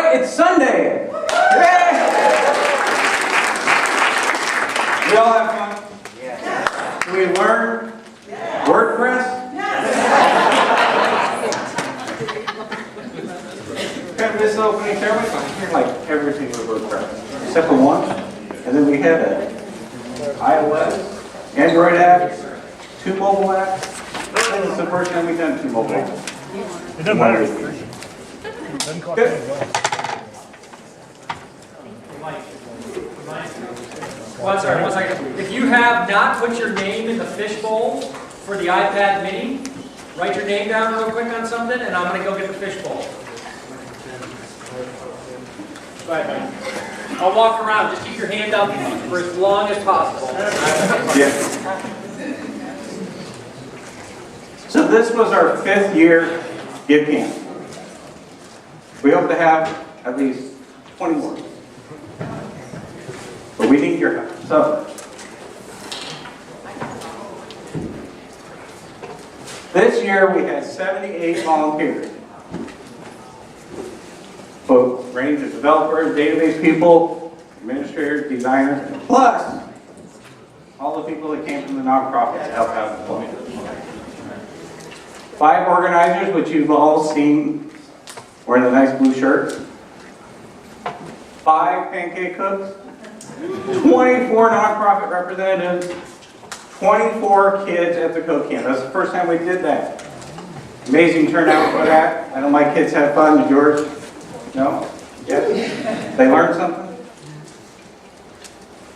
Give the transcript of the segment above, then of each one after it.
right, it's Sunday. Yay! We all have fun? Yeah. Do we learn WordPress? Have this opening ceremony, I hear like everything with WordPress, except for one. And then we had an iOS, Android app, 2 mobile apps. This is the first time we've done 2 mobile apps. It doesn't matter. Good. One second. If you have not put your name in the fishbowl for the iPad mini, write your name down real quick on something, and I'm going to go get the fishbowl. Go ahead, man. I'll walk around. Just keep your hand up for as long as possible. Yeah. So this was our 5th year GiveCamp. We hope to have at least 20 more. But we need your help. So this year we had 78 volunteers. Both range of developers, database people, administrators, designers, plus all the people that came from the nonprofits to help out the point. 5 organizers, which you've all seen wearing the nice blue shirts. 5 pancake cooks. 24 nonprofit representatives. 24 kids at the Code Camp. That's the first time we did that. Amazing turnout for that. I know my kids had fun. Did yours? No? Yes? They learned something?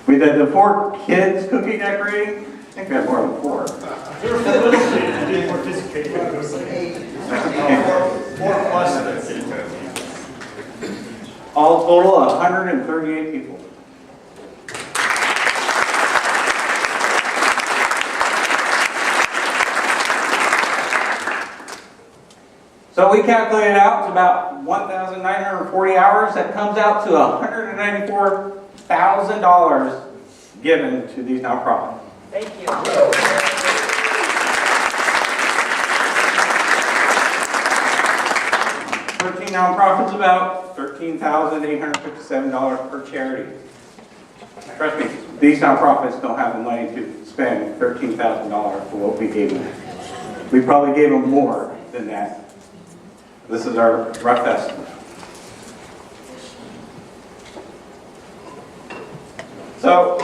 We did the 4 kids cookie decorating. I think we had more than 4. There were 4 little kids that didn't participate. It was like 4 plus. All total, 138 people. So we calculated out it's about 1,940 hours. That comes out to $194,000 given to these nonprofits. Thank you. 13 nonprofits, about $13,857 per charity. Trust me, these nonprofits don't have the money to spend $13,000 for what we gave them. We probably gave them more than that. This is our rough estimate. So,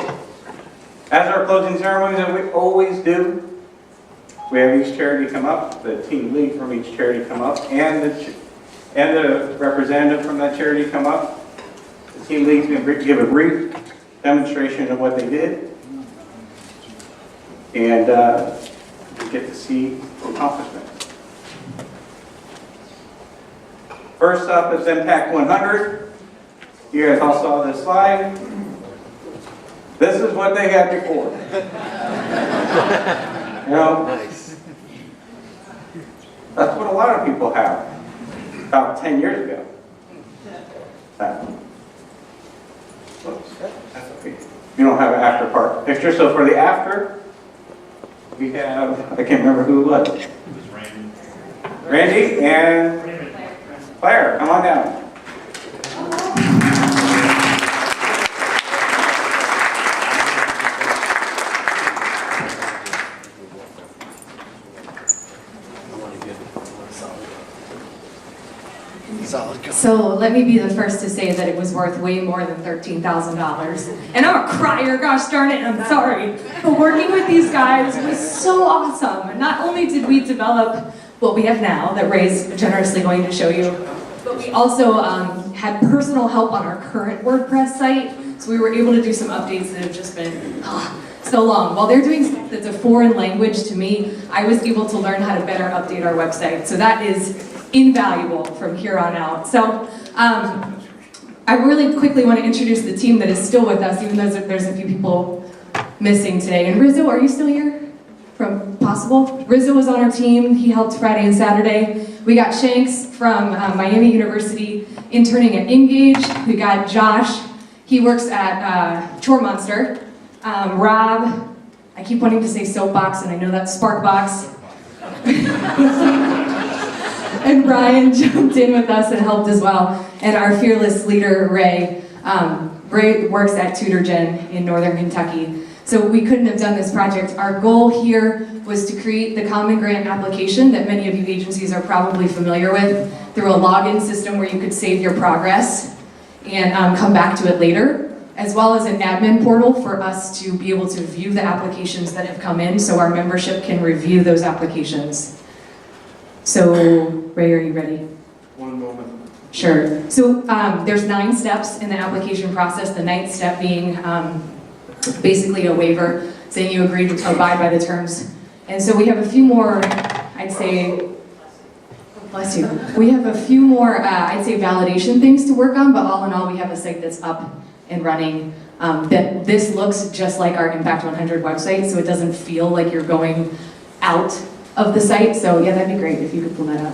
as our closing ceremonies that we always do, we have each charity come up, the team lead from each charity come up, and the representative from that charity come up. The team lead's going to give a brief demonstration of what they did, and we get to see accomplishments. First up is Impact 100. You guys all saw this slide. This is what they had before. You know, that's what a lot of people have. About 10 years ago. Whoops, that's okay. You don't have an after part picture, so for the after, we have, I can't remember who it was. It was Randy. Randy and Claire, come on down. So let me be the first to say that it was worth way more than $13,000. And I'm a crier, gosh darn it, I'm sorry. But working with these guys was so awesome. And not only did we develop what we have now, that Ray's generously going to show you, but we also had personal help on our current WordPress site. So we were able to do some updates that have just been so long. While they're doing stuff that's a foreign language to me, I was able to learn how to better update our website. So that is invaluable from here on out. So I really quickly want to introduce the team that is still with us, even though there's a few people missing today. And Rizzo, are you still here? From Possible? Rizzo was on our team. He helped Friday and Saturday. We got Shanks from Miami University interning at Engage. We got Josh. He works at Chore Monster. Rob, I keep wanting to say Soapbox, and I know that's Sparkbox. And Brian jumped in with us and helped as well. And our fearless leader, Ray, Ray works at TutorGen in Northern Kentucky. So we couldn't have done this project. Our goal here was to create the common grant application that many of you agencies are probably familiar with through a login system where you could save your progress and come back to it later, as well as an admin portal for us to be able to view the applications that have come in so our membership can review those applications. So, Ray, are you ready? One moment. Sure. So there's 9 steps in the application process, the 9th step being basically a waiver saying you agree to abide by the terms. And so we have a few more, I'd say, bless you. We have a few more, I'd say, validation things to work on, but all in all, we have a site that's up and running. That this looks just like our Impact 100 website, so it doesn't feel like you're going out of the site. So yeah, that'd be great if you could pull that up.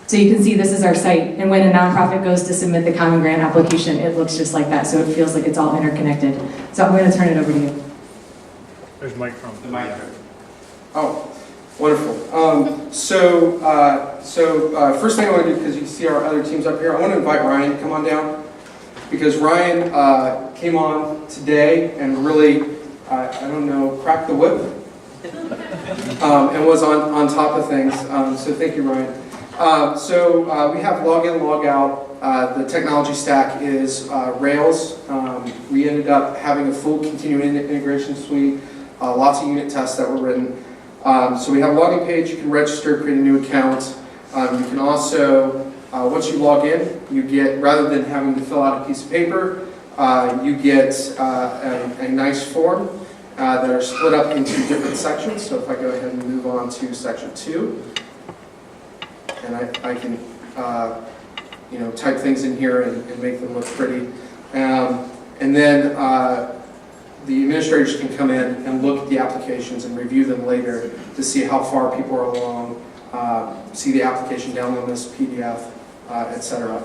So you can see this is our site, and when a nonprofit goes to submit the common grant application, it looks just like that, so it feels like it's all interconnected. So I'm going to turn it over to you. There's Mike from The mic. Oh, wonderful. First thing I want to do, because you see our other teams up here, I want to invite Ryan to come on down, because Ryan came on today and really, I don't know, cracked the whip, and was on top of things. So thank you, Ryan. We have login, logout. The technology stack is Rails. We ended up having a full continuing integration suite, lots of unit tests that were written. So we have a login page. You can register, create a new account. You can also, once you log in, you get, rather than having to fill out a piece of paper, you get a nice form that are split up into different sections. So if I go ahead and move on to section 2. And I can, type things in here and make them look pretty. And then the administrators can come in and look at the applications and review them later to see how far people are along, see the application download this PDF, etc.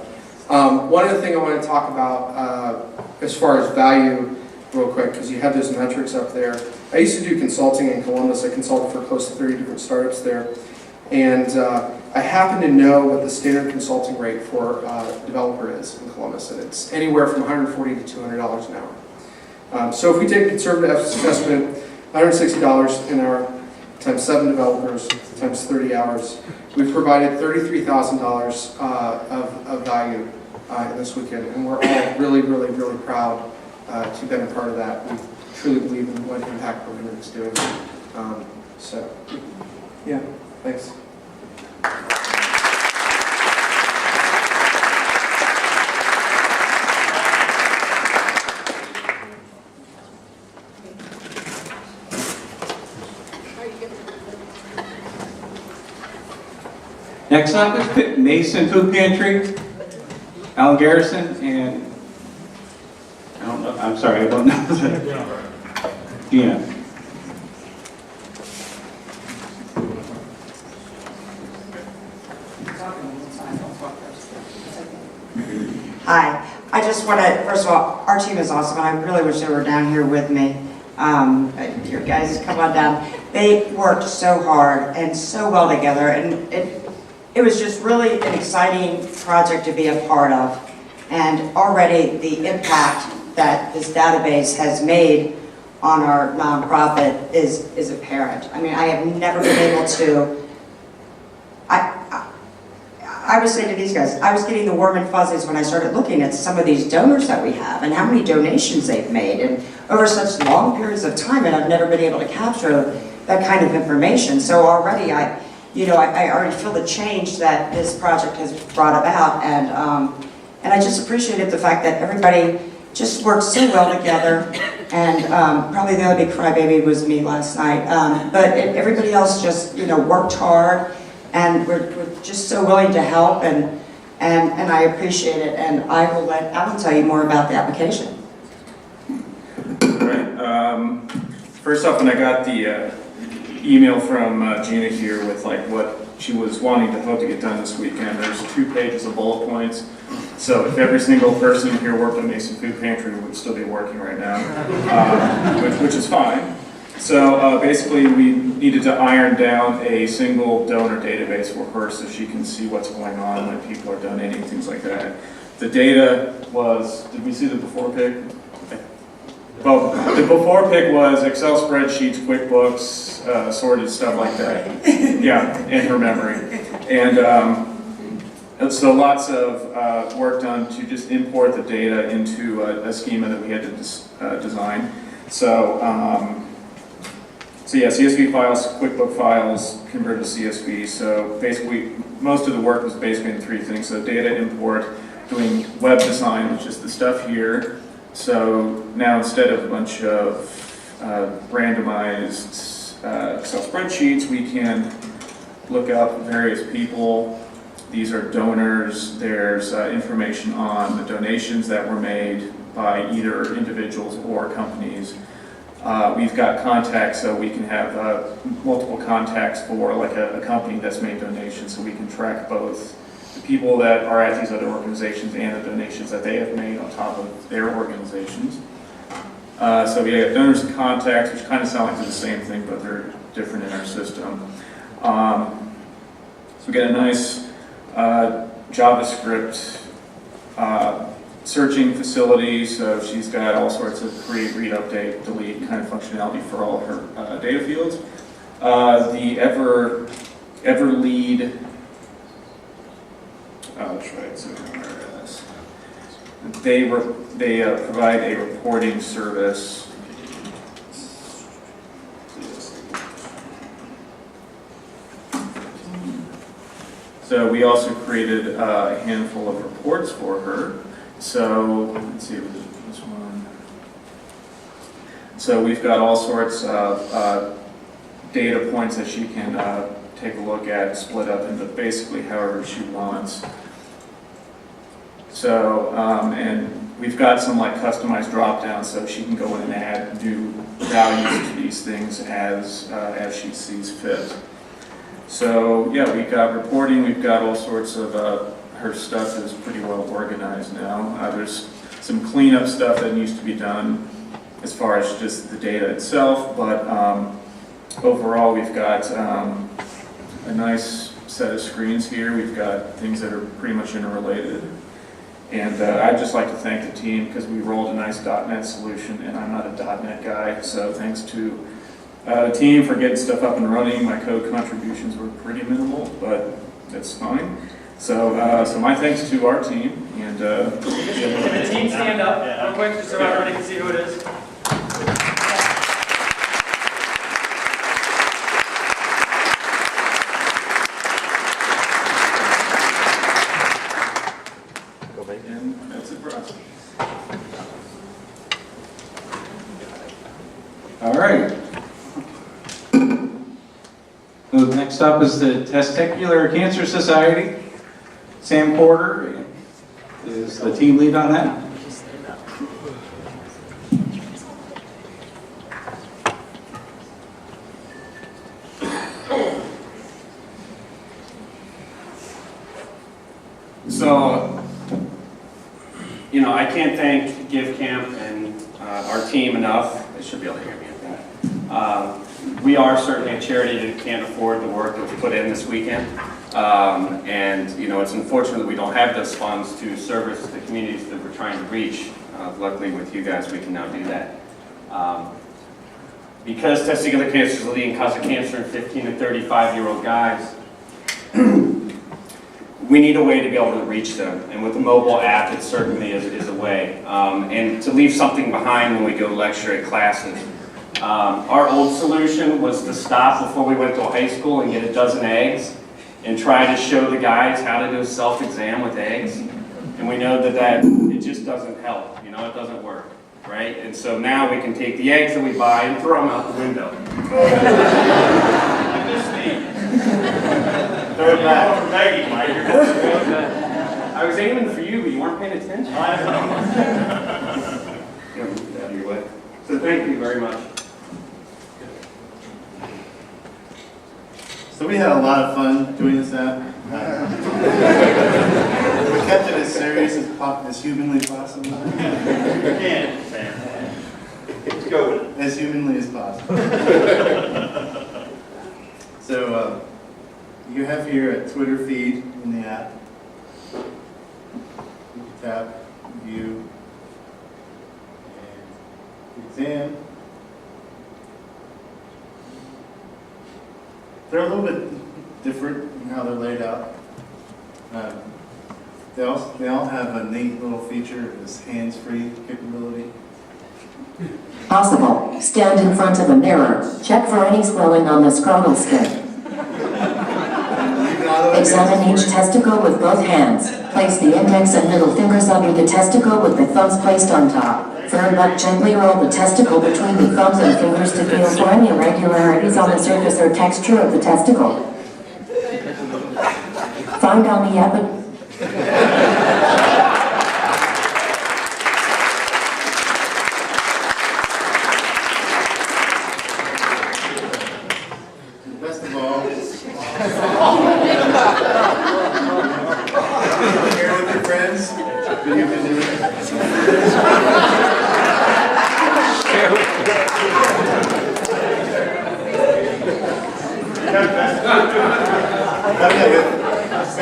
One other thing I want to talk about as far as value, real quick, because you have those metrics up there. I used to do consulting in Columbus. I consulted for close to 30 different startups there. And I happen to know what the standard consulting rate for a developer is in Columbus, and it's anywhere from $140 to $200 an hour. So if we take a conservative estimate, $160 an hour times 7 developers times 30 hours, we've provided $33,000 of value in this weekend, and we're all really, really, really proud to have been a part of that. We truly believe in what Impact 100 is doing. Yeah. Thanks. Next up is Mason Food Pantry, Alan Garrison, and I don't know, I'm sorry, I don't know. Gina. Hi. I just want to, first of all, our team is awesome, and I really wish they were down here with me. Your guys, come on down. They worked so hard and so well together, and it was just really an exciting project to be a part of. And already the impact that this database has made on our nonprofit is apparent. I mean, I have never been able to, I was saying to these guys, I was getting the warm and fuzzies when I started looking at some of these donors that we have and how many donations they've made and over such long periods of time, and I've never been able to capture that kind of information. So already I already feel the change that this project has brought about, and I just appreciated the fact that everybody just worked so well together, and probably the only big crybaby was me last night, but everybody else just worked hard. And we're just so willing to help, and I appreciate it. And I will let Alan tell you more about the application. All right. First off, when I got the email from Gina here with what she was wanting to hope to get done this weekend, there's 2 pages of bullet points. So if every single person here worked on Mason Food Pantry, we would still be working right now, which is fine. So basically, we needed to iron down a single donor database for her so she can see what's going on when people are donating, things like that. The data was, did we see the before pic? Well, the before pic was Excel spreadsheets, QuickBooks, sorted stuff like that. Yeah, in her memory. And so lots of work done to just import the data into a schema that we had to design. So yeah, CSV files, QuickBook files, converted to CSV. So basically, most of the work was basically in three things. So data import, doing web design, which is the stuff here. So now instead of a bunch of randomized Excel spreadsheets, we can look up various people. These are donors. There's information on the donations that were made by either individuals or companies. We've got contacts, so we can have multiple contacts for like a company that's made donations, so we can track both the people that are at these other organizations and the donations that they have made on top of their organizations. So we have donors and contacts, which kind of sound like they're the same thing, but they're different in our system. So we get a nice JavaScript searching facility, so she's got all sorts of create, read, update, delete kind of functionality for all her data fields. The Everlead, I'll try it so they provide a reporting service. So we also created a handful of reports for her. So let's see, this one. So we've got all sorts of data points that she can take a look at, split up into basically however she wants. So, and we've got some like customized drop downs so she can go in and add new values to these things as she sees fit. So yeah, we've got reporting, we've got all sorts of, her stuff is pretty well organized now. There's some cleanup stuff that needs to be done as far as just the data itself, but overall we've got a nice set of screens here. We've got things that are pretty much interrelated. And I'd just like to thank the team because we rolled a nice .NET solution, and I'm not a .NET guy, so thanks to the team for getting stuff up and running. My code contributions were pretty minimal, but that's fine. So my thanks to our team. And Can the team stand up real quick just so everybody can see who it is? And that's it for us. All right. So next up is the Testicular Cancer Society. Sam Porter is the team lead on that. So, you know, I can't thank GiveCamp and our team enough. They should be able to hear me, I think. We are certainly a charity that can't afford the work that we put in this weekend. And, you know, it's unfortunate that we don't have those funds to service the communities that we're trying to reach. Luckily, with you guys, we can now do that. Because testicular cancer is the leading cause of cancer in 15 to 35-year-old guys, we need a way to be able to reach them, and with the mobile app, it certainly is a way. And to leave something behind when we go lecture at classes. Our old solution was to stop before we went to high school and get a dozen eggs and try to show the guys how to do a self-exam with eggs. And we know that it just doesn't help, you know, it doesn't work, right? And so now we can take the eggs that we buy and throw them out the window. Throw it back. I was aiming for you, but you weren't paying attention. I know. Get out of your way. So thank you very much. So we had a lot of fun doing this app. We kept it as serious as humanly possible. Let's go with it. as humanly as possible. So you have here a Twitter feed in the app. You can tap view and exam. They're a little bit different in how they're laid out. They all have a neat little feature of this hands-free capability. Possible. Stand in front of a mirror. Check for any swelling on the scrotal skin. Examine each testicle with both hands. Place the index and middle fingers under the testicle with the thumbs placed on top. Third up, gently roll the testicle between the thumbs and fingers to feel for any irregularities on the surface or texture of the testicle. Find on the app. Best of all, share with your friends what you've been doing. We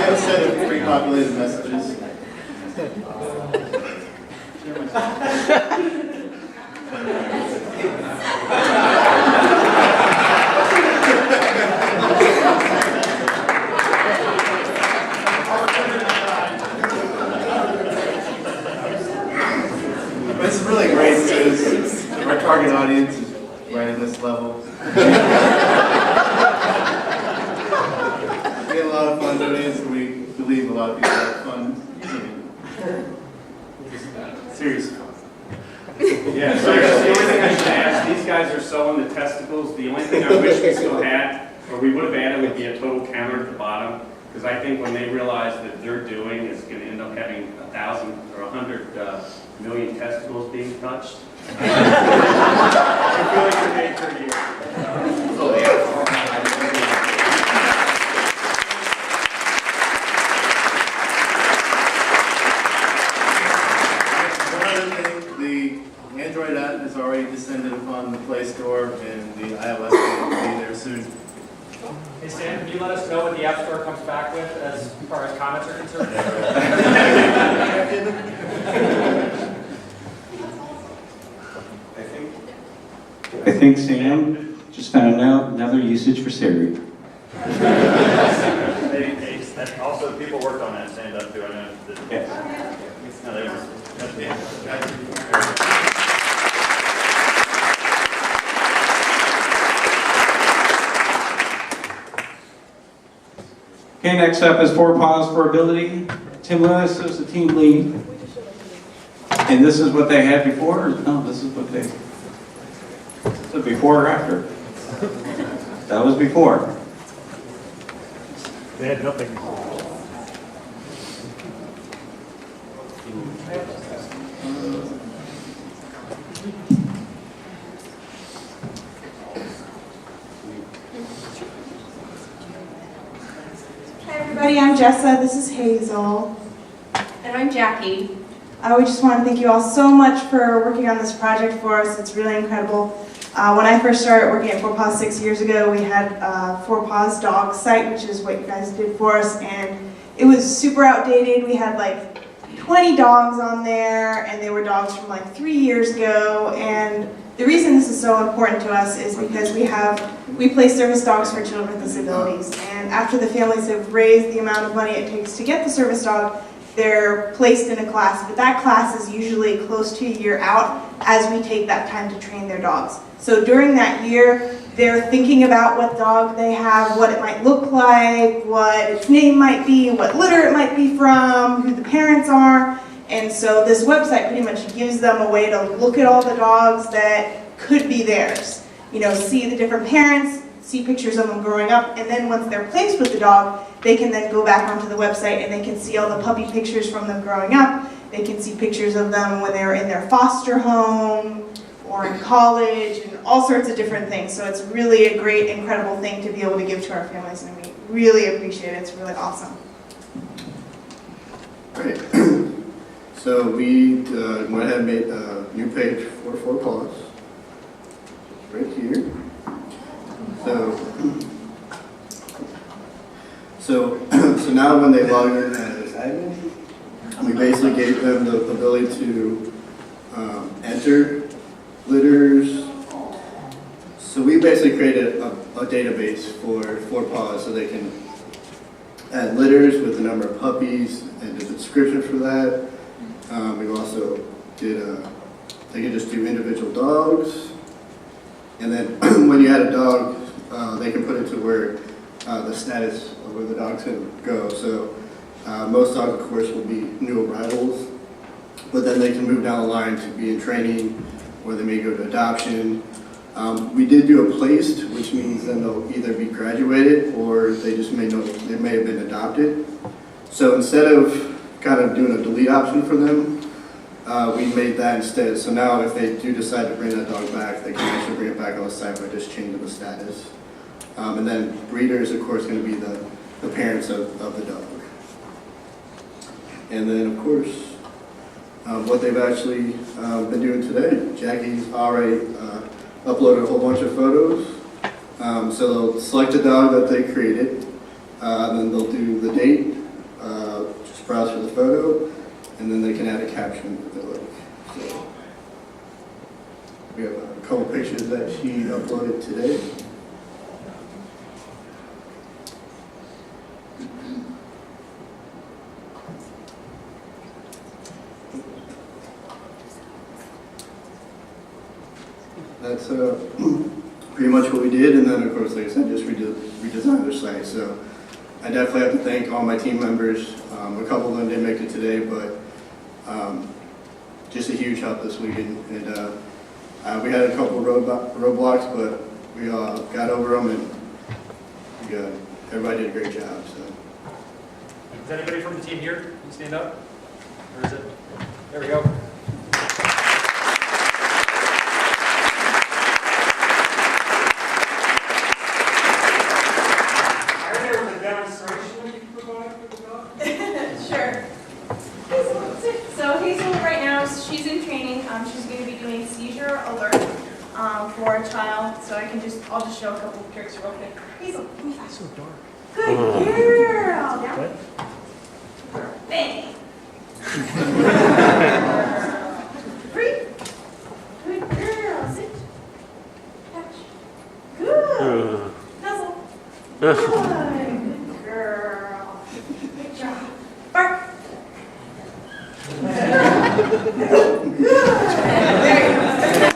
have a set of pre-populated messages. This is really great because our target audience is right at this level. We get a lot of fun doing it, so we believe a lot of people have fun using it. Serious fun. Yeah, so the only thing I should ask, these guys are sewing the testicles. The only thing I wish we still had, or we would have added, would be a total counter at the bottom. Because I think when they realize that they're doing is going to end up having 1,000 or 100 million testicles being touched. I feel like you're paid per year. So, yeah. The Android app has already descended upon the Play Store, and the iOS will be there soon. Hey Sam, can you let us know what the App Store comes back with as far as comments are concerned? I think Sam just found out another usage for Siri. Also, people worked on that stand up too. I know. Yes. No, they were. Okay, next up is 4 Paws for Ability. Tim Lewis is the team lead. And this is what they had before? No, this is what they... Is it before or after? That was before. They had nothing. Hi everybody, I'm Jessa, this is Hazel. And I'm Jackie. We just want to thank you all so much for working on this project for us. It's really incredible. When I first started working at 4 Paws 6 years ago, we had 4 Paws dog site, which is what you guys did for us, and it was super outdated. We had like 20 dogs on there, and they were dogs from like 3 years ago, and the reason this is so important to us is because we place service dogs for children with disabilities, and after the families have raised the amount of money it takes to get the service dog, they're placed in a class, but that class is usually close to a year out as we take that time to train their dogs. So during that year, they're thinking about what dog they have, what it might look like, what its name might be, what litter it might be from, who the parents are. And so this website pretty much gives them a way to look at all the dogs that could be theirs. You know, see the different parents, see pictures of them growing up, and then once they're placed with the dog, they can then go back onto the website and they can see all the puppy pictures from them growing up. They can see pictures of them when they were in their foster home or in college and all sorts of different things. So it's really a great, incredible thing to be able to give to our families, and we really appreciate it. It's really awesome. Great. So we went ahead and made a new page for 4 Paws. right here. So now when they log in as admin, we basically gave them the ability to enter litters. So we basically created a database for paws so they can add litters with the number of puppies and the description for that. We also did they can just do individual dogs. And then when you add a dog, they can put it to where the status of where the dog's can go. So most dogs, of course, will be new arrivals, but then they can move down the line to be in training, or they may go to adoption. We did do a placed, which means then they'll either be graduated or they just may have been adopted. So instead of kind of doing a delete option for them, we made that instead. So now if they do decide to bring that dog back, they can actually bring it back on the site by just changing the status. And then breeder is, of course, going to be the parents of the dog. And then, of course, what they've actually been doing today. Jackie's already uploaded a whole bunch of photos. So they'll select a dog that they created, then they'll do the date, just browse for the photo, and then they can add a caption if they like. So we have a couple pictures that she uploaded today. That's pretty much what we did, and then of course, like I said, just redesigned their site. So I definitely have to thank all my team members. A couple of them didn't make it today, but just a huge help this week. And we had a couple of roadblocks, but we got over them, and everybody did a great job. So. Is anybody from the team here? Can you stand up? Or is it? There we go. Sure. So Hazel right now, she's in training. She's going to be doing seizure alert for a child. So I'll just show a couple of tricks real quick. Hazel, come here. It's so dark. Good girl. Down. Bang. Free. Good girl. Sit. Touch. Good. Nuzzle. Good. Good girl. Good job. Bark. Good. There you go.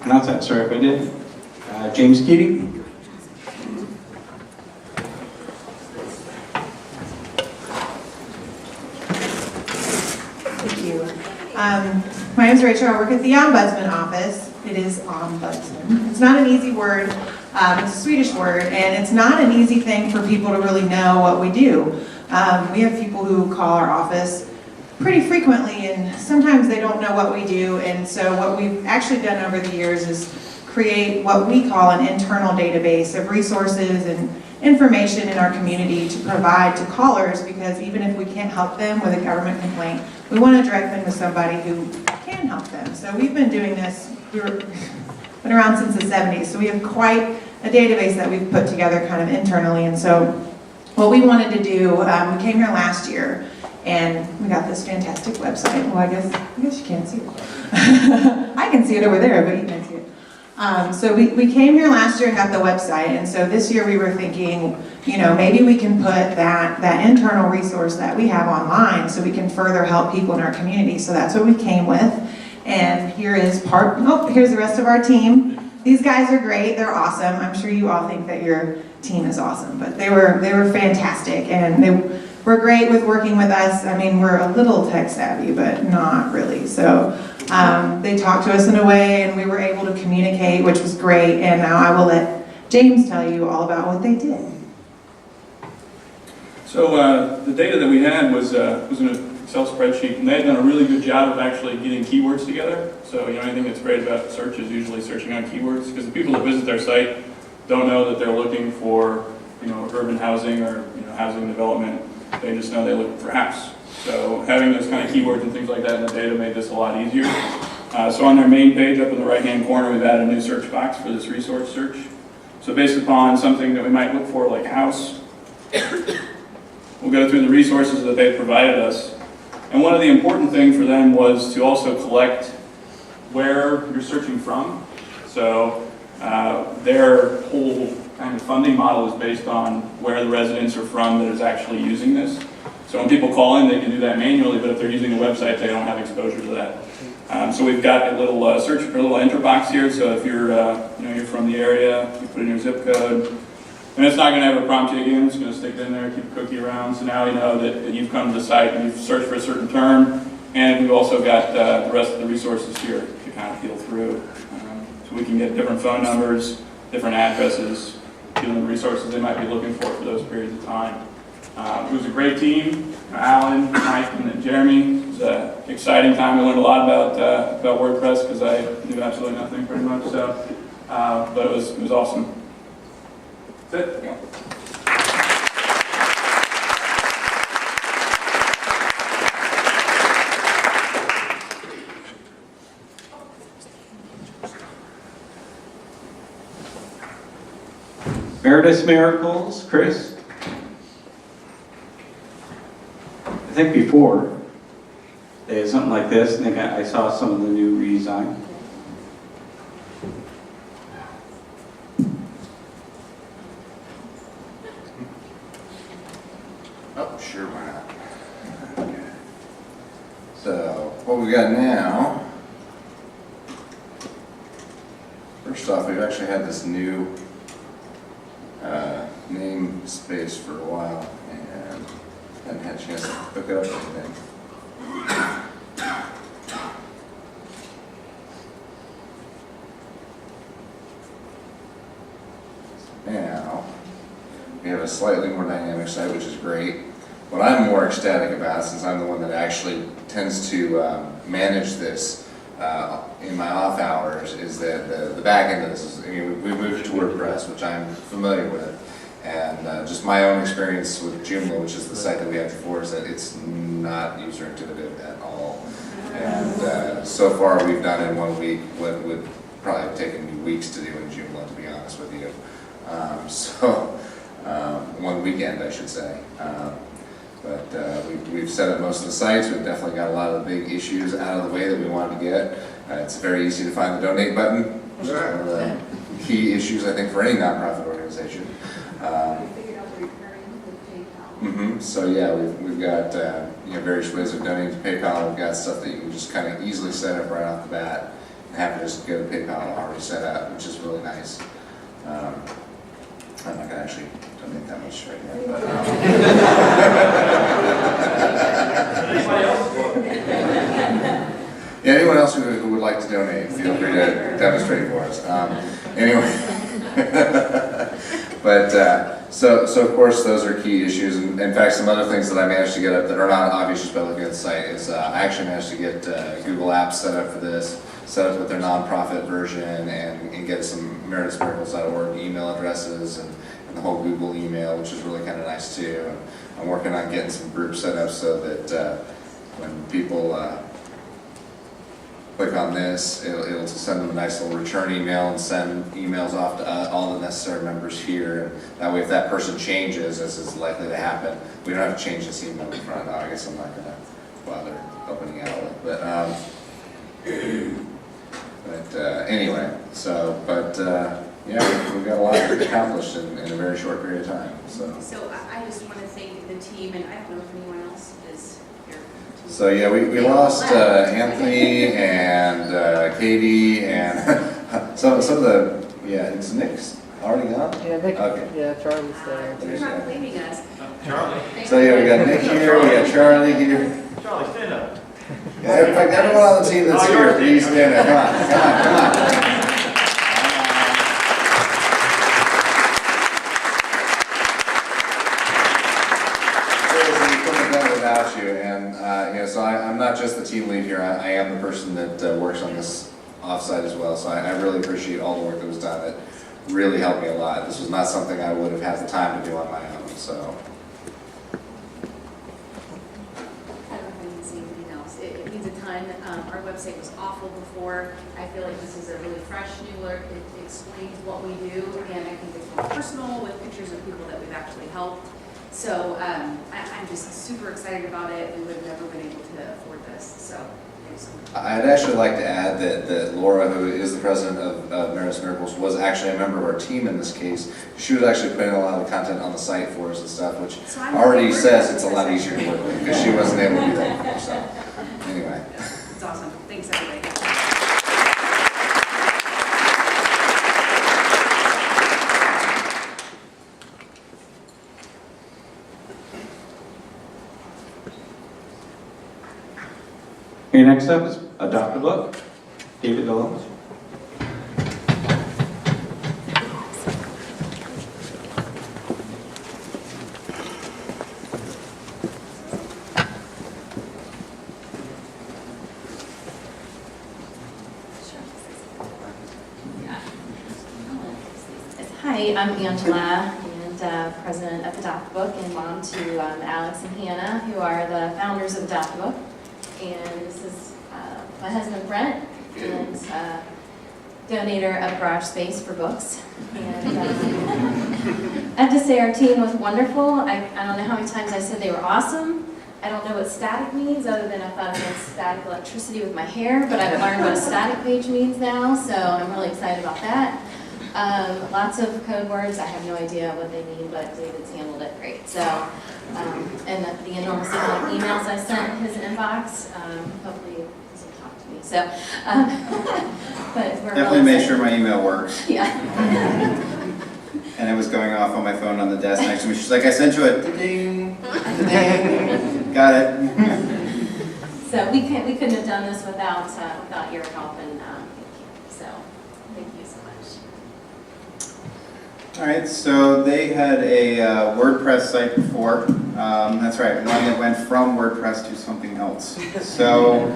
Pronounce that, sorry if I did. James Keating. Thank you. My name is Rachel. I work at the Ombudsman office. It is Ombudsman. It's not an easy word. It's a Swedish word, and it's not an easy thing for people to really know what we do. We have people who call our office pretty frequently, and sometimes they don't know what we do. And so what we've actually done over the years is create what we call an internal database of resources and information in our community to provide to callers, because even if we can't help them with a government complaint, we want to direct them to somebody who can help them. So we've been doing this, been around since the 70s, so we have quite a database that we've put together kind of internally. And so what we wanted to do, we came here last year, and we got this fantastic website. Well, I guess you can't see it. I can see it over there, but you can't see it. So we came here last year and got the website, and so this year we were thinking, maybe we can put that internal resource that we have online so we can further help people in our community. So that's what we came with. And here's the rest of our team. These guys are great, they're awesome. I'm sure you all think that your team is awesome, but they were fantastic, and they were great with working with us. I mean, we're a little tech savvy, but not really. So they talked to us in a way, and we were able to communicate, which was great. And now I will let James tell you all about what they did. So the data that we had was in an Excel spreadsheet, and they had done a really good job of actually getting keywords together. So anything that's great about search is usually searching on keywords, because the people that visit their site don't know that they're looking for urban housing or, housing development. They just know they look for house. So having those kind of keywords and things like that in the data made this a lot easier. So on their main page up in the right-hand corner, we've added a new search box for this resource search. So based upon something that we might look for, like house, we'll go through the resources that they've provided us. And one of the important things for them was to also collect where you're searching from. So their whole kind of funding model is based on where the residents are from that is actually using this. So when people call in, they can do that manually, but if they're using the website, they don't have exposure to that. So we've got a little search, or a little enter box here. So if you're, you're from the area, you put in your zip code, and it's not going to ever prompt you again. It's going to stick it in there, keep a cookie around. So now you know that you've come to the site and you've searched for a certain term, and we've also got the rest of the resources here to kind of feel through. So we can get different phone numbers, different addresses, the resources they might be looking for those periods of time. It was a great team, Alan, Mike, and Jeremy. It was an exciting time. I learned a lot about WordPress because I knew absolutely nothing pretty much. So, but it was awesome. That's it. Meredith's Miracles, Chris? I think before, they had something like this, and I saw some of the new redesign. Oh, sure, why not? Okay. So, what we got now, first off, we've actually had this new name space for a while, and haven't had a chance to hook up anything. Now, we have a slightly more dynamic site, which is great. What I'm more ecstatic about, since I'm the one that actually tends to manage this in my off hours, is that the back end of this is, we moved to WordPress, which I'm familiar with, and just my own experience with Joomla, which is the site that we had before, is that it's not user intuitive at all. And so far we've done in 1 week what would probably have taken me weeks to do in Joomla, to be honest with you. One weekend, I should say. But we've set up most of the sites. We've definitely got a lot of the big issues out of the way that we wanted to get. It's very easy to find the donate button, which is one of the key issues, I think, for any nonprofit organization. So yeah, we've got various ways of donating to PayPal. We've got stuff that you can just kind of easily set up right off the bat and have to just get a PayPal already set up, which is really nice. I'm not going to actually donate that much right now. But, yeah, anyone else who would like to donate, feel free to demonstrate for us. Anyway, but so of course those are key issues. And in fact, some other things that I managed to get up that are not obvious just by looking at the site is I actually managed to get Google Apps set up for this, set up with their nonprofit version, and get some meredithsmiracles.org email addresses and the whole Google email, which is really kind of nice too. And I'm working on getting some groups set up so that when people click on this, it'll send them a nice little return email and send emails off to all the necessary members here. And that way, if that person changes, as is likely to happen, we don't have to change this email in front. I guess I'm not going to bother opening out with it. But anyway, yeah, we've got a lot accomplished in a very short period of time. So I just want to thank the team, and I don't know if anyone else is here. So yeah, we lost Anthony and Katie and some of the, is Nick's already gone? Yeah, Nick. Okay. Yeah, Charlie's there. You're not blaming us. Charlie. So yeah, we got Nick here, we got Charlie here. Charlie, stand up. Yeah, in fact, everyone on the team that's here, please stand up. Come on. Without you, and so I'm not just the team lead here. I am the person that works on this offsite as well. So I really appreciate all the work that was done. really helped me a lot. This was not something I would have had the time to do on my own, so. I don't know if I can say anything else. It means a ton. Our website was awful before. I feel like this is a really fresh, new look. It explains what we do, and I think it's more personal with pictures of people that we've actually helped. So I'm just super excited about it. We would have never been able to afford this. So thanks so much. I'd actually like to add that Laura, who is the president of Meredith's Miracles, was actually a member of our team in this case. She was actually putting a lot of the content on the site for us and stuff, which So I'm already really says worried it's a about lot this. easier to work with, because she wasn't able to do that before, so, anyway. It's awesome. Thanks, everybody. Okay, next up is Adopt a Book. David Dolan. Hi, I'm Angela, and president of Adopt a Book, and mom to Alex and Hannah, who are the founders of Adopt a Book. And this is my husband Brent, and donator of garage space for books. And I have to say our team was wonderful. I don't know how many times I said they were awesome. I don't know what static means, other than I thought it meant static electricity with my hair, but I've learned what a static page means now, so I'm really excited about that. Lots of code words. I have no idea what they mean, but David's handled it great. So, and the enormous amount of emails I sent his inbox, hopefully he doesn't talk to me. So, but we're Definitely really made excited. sure my email works. Yeah. And it was going off on my phone on the desk next to me. She's like, I sent you a ding, ding. Got it. So we couldn't have done this without your help, and so thank you so much. All right, so they had a WordPress site before. That's right, one that went from WordPress to something else. So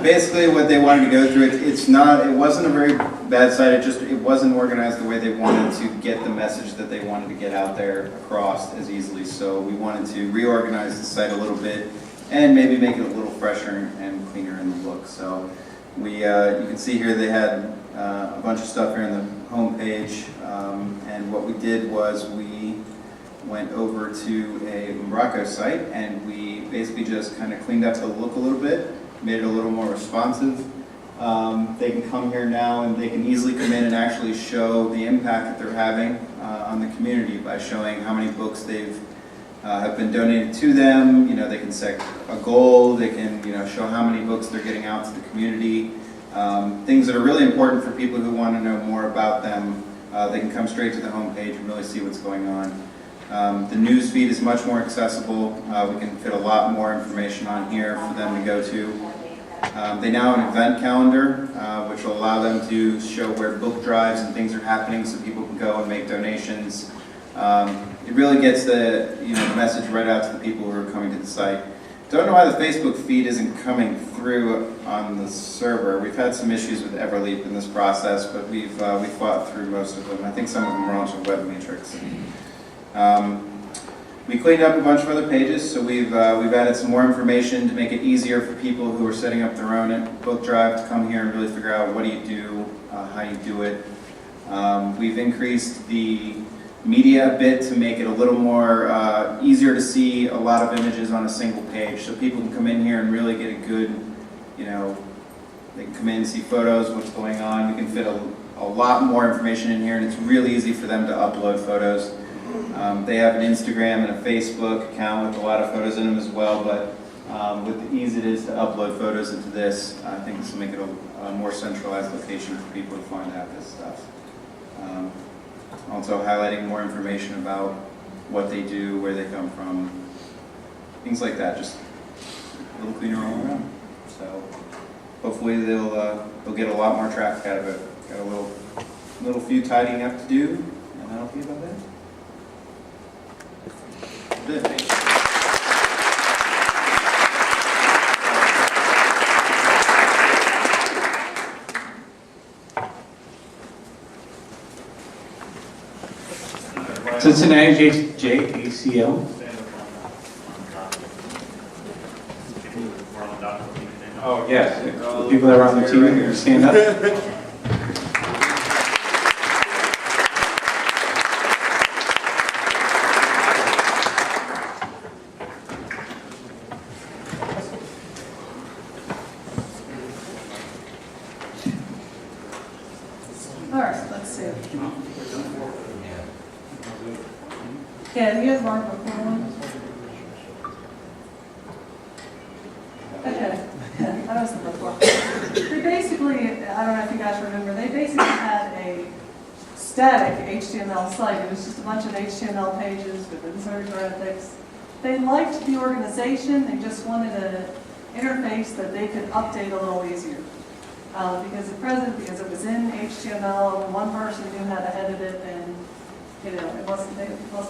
basically what they wanted to go through, it wasn't a very bad site, it wasn't organized the way they wanted to get the message that they wanted to get out there across as easily. So we wanted to reorganize the site a little bit and maybe make it a little fresher and cleaner in the look. So you can see here they had a bunch of stuff here on the home page, and what we did was we went over to a Morocco site and we basically just kind of cleaned up the look a little bit, made it a little more responsive. They can come here now and they can easily come in and actually show the impact that they're having on the community by showing how many books they've have been donated to them. You know, they can set a goal, they can show how many books they're getting out to the community. Things that are really important for people who want to know more about them. They can come straight to the homepage and really see what's going on. The news feed is much more accessible. We can fit a lot more information on here for them to go to. They now have an event calendar, which will allow them to show where book drives and things are happening so people can go and make donations. It really gets the message right out to the people who are coming to the site. Don't know why the Facebook feed isn't coming through on the server. We've had some issues with Everleap in this process, but we fought through most of them. I think some of them are onto Web Matrix. We cleaned up a bunch of other pages, so we've added some more information to make it easier for people who are setting up their own book drive to come here and really figure out what do you do, how you do it. We've increased the media a bit to make it a little more easier to see a lot of images on a single page, so people can come in here and really get a good, they can come in and see photos, what's going on. We can fit a lot more information in here, and it's really easy for them to upload photos. They have an Instagram and a Facebook account with a lot of photos in them as well, but with the ease it is to upload photos into this, I think this will make it a more centralized location for people to find out this stuff. Also highlighting more information about what they do, where they come from, things like that, just a little cleaner all around. So hopefully they'll get a lot more traffic out of it. Got a little few tidying up to do, and that'll be about it. Good. Cincinnati JACL. Oh, yes. The people that are on the team, can you stand up? All right, let's see. Yeah, you guys mark before one? Okay, yeah, I was before. They basically, I don't know if you guys remember, they basically had a static HTML site. It was just a bunch of HTML pages with insert graphics. They liked the organization, they just wanted an interface that they could update a little easier. Because at present, because it was in HTML, one person knew how to edit it, and it wasn't working for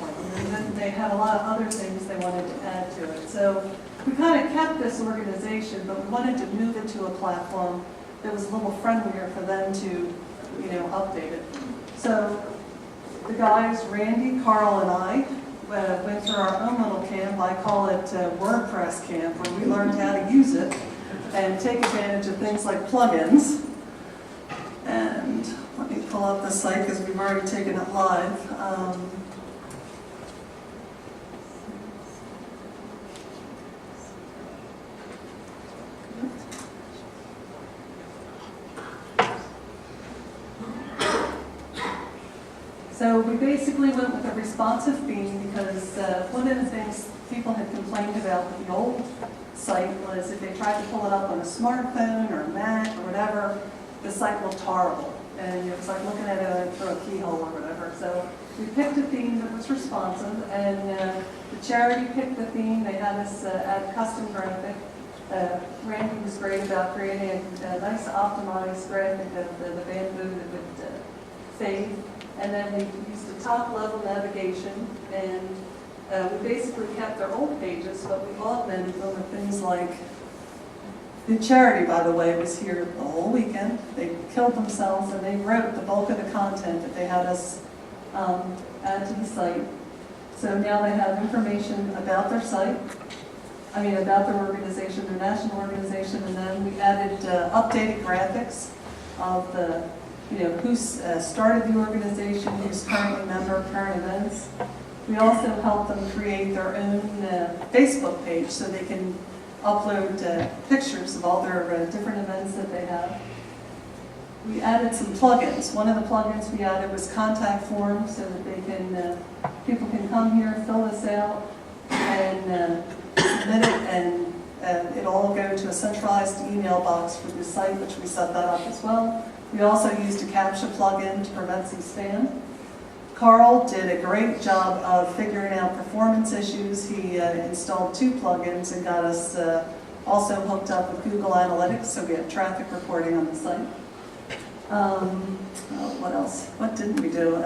them. And then they had a lot of other things they wanted to add to it. So we kind of kept this organization, but we wanted to move it to a platform that was a little friendlier for them to, update it. So the guys, Randy, Carl, and I went through our own little camp. I call it WordPress camp, where we learned how to use it and take advantage of things like plugins. And let me pull up the site because we've already taken it live. So we basically went with a responsive theme because one of the things people had complained about with the old site was if they tried to pull it up on a smartphone or a Mac or whatever, the site looked horrible. And it was like looking at it through a keyhole or whatever. So we picked a theme that was responsive, and the charity picked the theme. They had us add custom graphic. Randy was great about creating a nice optimized graphic of the bamboo that would fade. And then we used a top-level navigation, and we basically kept their old pages, but we augmented them with things like, the charity, by the way, was here the whole weekend. They killed themselves, and they wrote the bulk of the content that they had us add to the site. So now they have information about their site, about their organization, their national organization, and then we added updated graphics of the who started the organization, who's currently a member of current events. We also help them create their own Facebook page so they can upload pictures of all their different events that they have. We added some plugins. One of the plugins we added was contact forms so that they can, people can come here, fill this out, and submit it, and it'll all go to a centralized email box for the site, which we set that up as well. We also used a CAPTCHA plugin to prevent some spam. Carl did a great job of figuring out performance issues. He installed 2 plugins and got us also hooked up with Google Analytics, so we have traffic reporting on the site. What else? What didn't we do?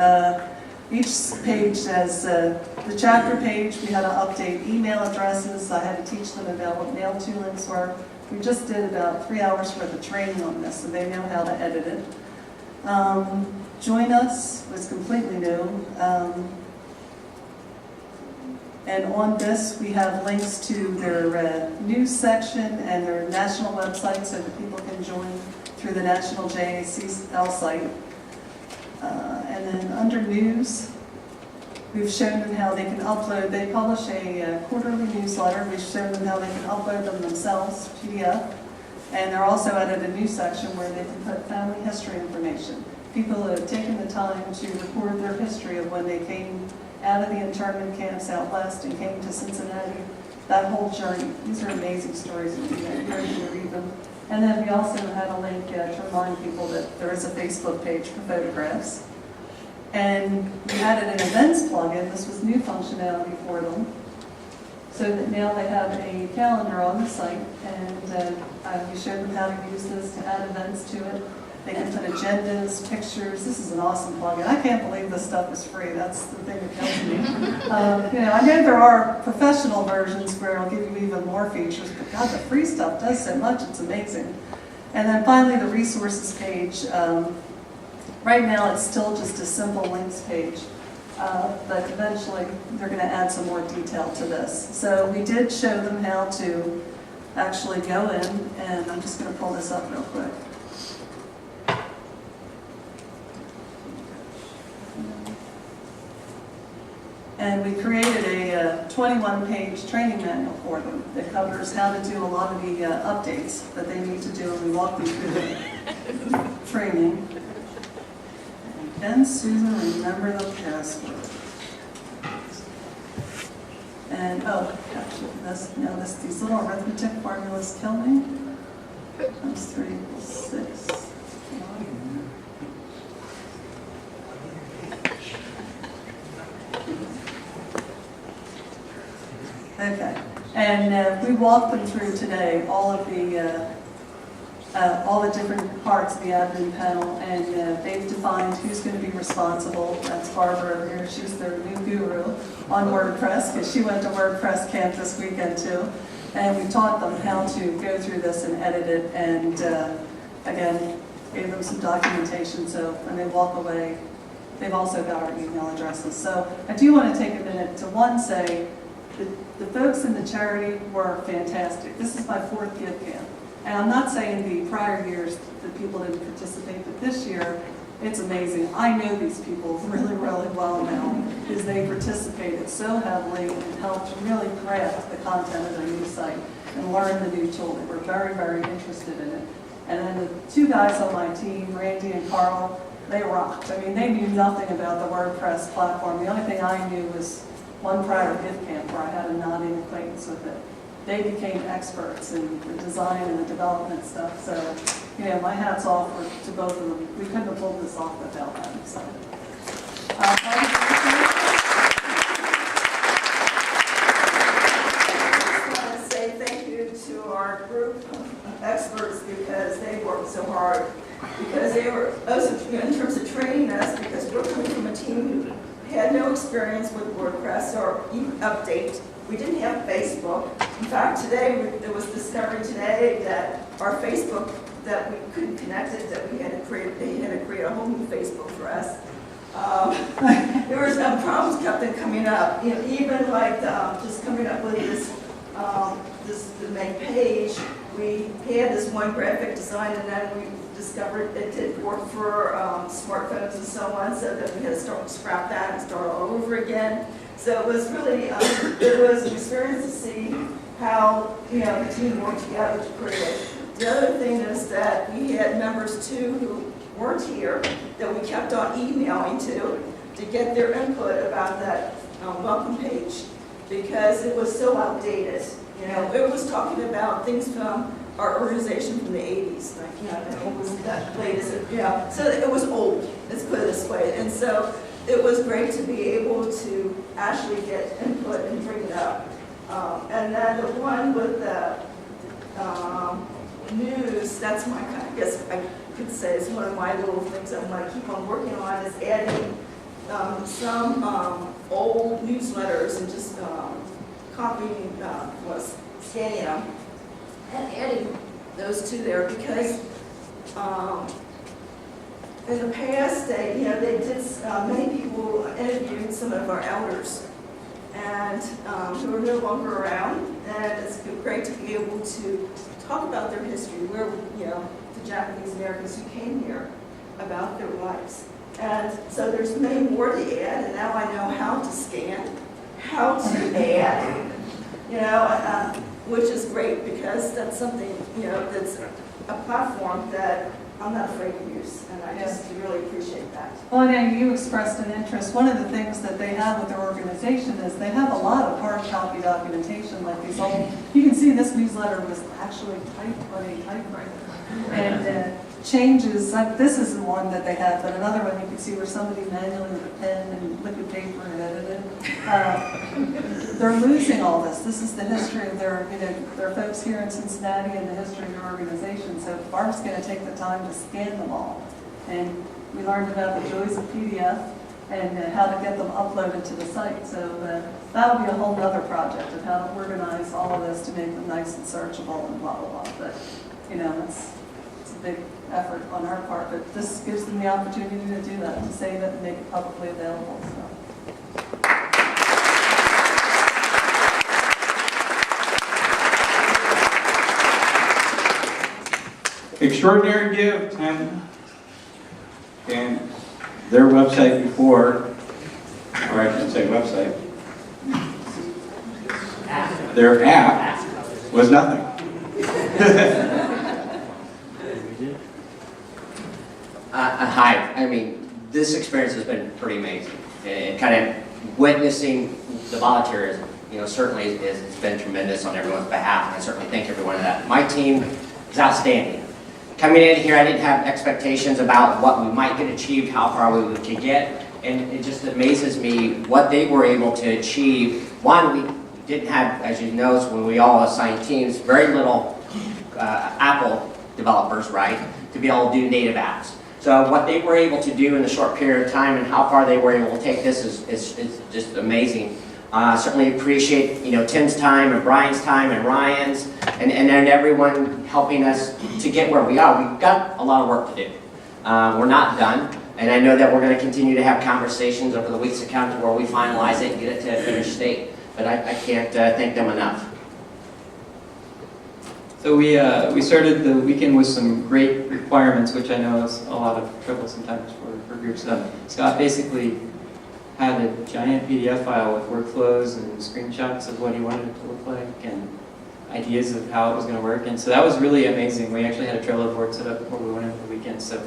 Each page has the chapter page. We had to update email addresses. I had to teach them about what mail to links were. We just did about 3 hours worth of training on this, so they know how to edit it. Join Us was completely new. And on this, we have links to their news section and their national website so that people can join through the national JACL site. And then under news, we've shown them how they can upload. They publish a quarterly newsletter. We've shown them how they can upload them themselves, PDF. And they're also added a new section where they can put family history information. People who have taken the time to record their history of when they came out of the internment camps out west and came to Cincinnati, that whole journey. These are amazing stories, and I encourage you to read them. And then we also had a link to remind people that there is a Facebook page for photographs. And we added an events plugin. This was new functionality for them, so that now they have a calendar on the site, and we showed them how to use this to add events to it. They can put agendas, pictures. This is an awesome plugin. I can't believe this stuff is free. That's the thing that kills me. I know there are professional versions where it'll give you even more features, but God, the free stuff does so much. It's amazing. And then finally, the resources page. Right now, it's still just a simple links page. but eventually they're going to add some more detail to this. So we did show them how to actually go in, and I'm just going to pull this up real quick. And we created a 21-page training manual for them that covers how to do a lot of the updates that they need to do, and we walk them through the training. And can Susan remember the password? And, oh, actually, these little arithmetic formulas kill me. Times 3 equals 6. Okay, and we walked them through today all the different parts of the admin panel, and they've defined who's going to be responsible. That's Barbara over here. She's their new guru on WordPress, because she went to WordPress camp this weekend too. And we taught them how to go through this and edit it, and again, gave them some documentation, so when they walk away, they've also got our email addresses. So I do want to take a minute to say, the folks in the charity were fantastic. This is my 4th GiveCamp. And I'm not saying the prior years that people didn't participate, but this year, it's amazing. I know these people really, really well now, because they participated so heavily and helped really craft the content of their new site and learn the new tool. They were very, very interested in it. And then the 2 guys on my team, Randy and Carl, they rocked. I mean, they knew nothing about the WordPress platform. The only thing I knew was one prior GiveCamp where I had a nodding acquaintance with it. They became experts in the design and the development stuff. So, you know, my hat's off to both of them. We couldn't have pulled this off without them. So, I just want to say thank you to our group of experts, because they worked so hard. Because they were, also in terms of training us, because we're coming from a team who had no experience with WordPress or even update. We didn't have Facebook. In fact, today, there was discovery today that our Facebook, that we couldn't connect it, that we had to create, they had to create a whole new Facebook for us. There were some problems kept coming up, you know, even like just coming up with the main page. We had this one graphic design, and then we discovered it didn't work for smartphones and so on, so that we had to scrap that and start all over again. So it was really, it was an experience to see how, you know, the team worked together to create it. The other thing is that we had members too who weren't here that we kept on emailing to get their input about that welcome page, because it was so outdated. You know, it was talking about things from our organization from the 80s, like, you know, it was that latest, you know, so it was old, let's put it this way. And so it was great to be able to actually get input and bring it up. And then the one with the news, that's my kind of, I guess I could say is one of my little things I'm going to keep on working on, is adding some old newsletters and just copying, scanning them and adding those to there, because in the past, they did, many people interviewed some of our elders, and who are no longer around, and it's great to be able to talk about their history, where, you know, the Japanese Americans who came here, about their lives. And so there's many more to add, and now I know how to scan, how to add, you know, which is great, because that's something, you know, that's a platform that I'm not afraid to use, and I just really appreciate that. Well, I know you expressed an interest. One of the things that they have with their organization is they have a lot of hard copy documentation, like these old, you can see this newsletter was actually typed on a typewriter. And changes, like this is the one that they have, but another one you can see where somebody manually with a pen and liquid paper and edited. They're losing all this. This is the history of their, you know, their folks here in Cincinnati and the history of their organization. So Barb's going to take the time to scan them all. And we learned about the joys of PDF and how to get them uploaded to the site. So that'll be a whole other project of how to organize all of this to make them nice and searchable and blah, blah, blah. But, you know, it's a big effort on our part, but this gives them the opportunity to do that, to save it and make it publicly available. So Extraordinary Give, 10, and their website before, or I should say website, their app was nothing. Hi, I mean, this experience has been pretty amazing. And kind of witnessing the volunteerism, you know, certainly it's been tremendous on everyone's behalf, and I certainly thank everyone for that. My team is outstanding. Coming in here, I didn't have expectations about what we might get achieved, how far we could get, and it just amazes me what they were able to achieve. One, we didn't have, as you know, when we all assigned teams, very little Apple developers, right, to be able to do native apps. So what they were able to do in a short period of time and how far they were able to take this is just amazing. Certainly appreciate, you know, Tim's time and Brian's time and Ryan's and then everyone helping us to get where we are. We've got a lot of work to do. We're not done, and I know that we're going to continue to have conversations over the weeks to come to where we finalize it and get it to a finished state. But I can't thank them enough. So we started the weekend with some great requirements, which I know is a lot of trouble sometimes for groups. Scott basically had a giant PDF file with workflows and screenshots of what he wanted it to look like and ideas of how it was going to work. And so that was really amazing. We actually had a Trello board set up before we went into the weekend, so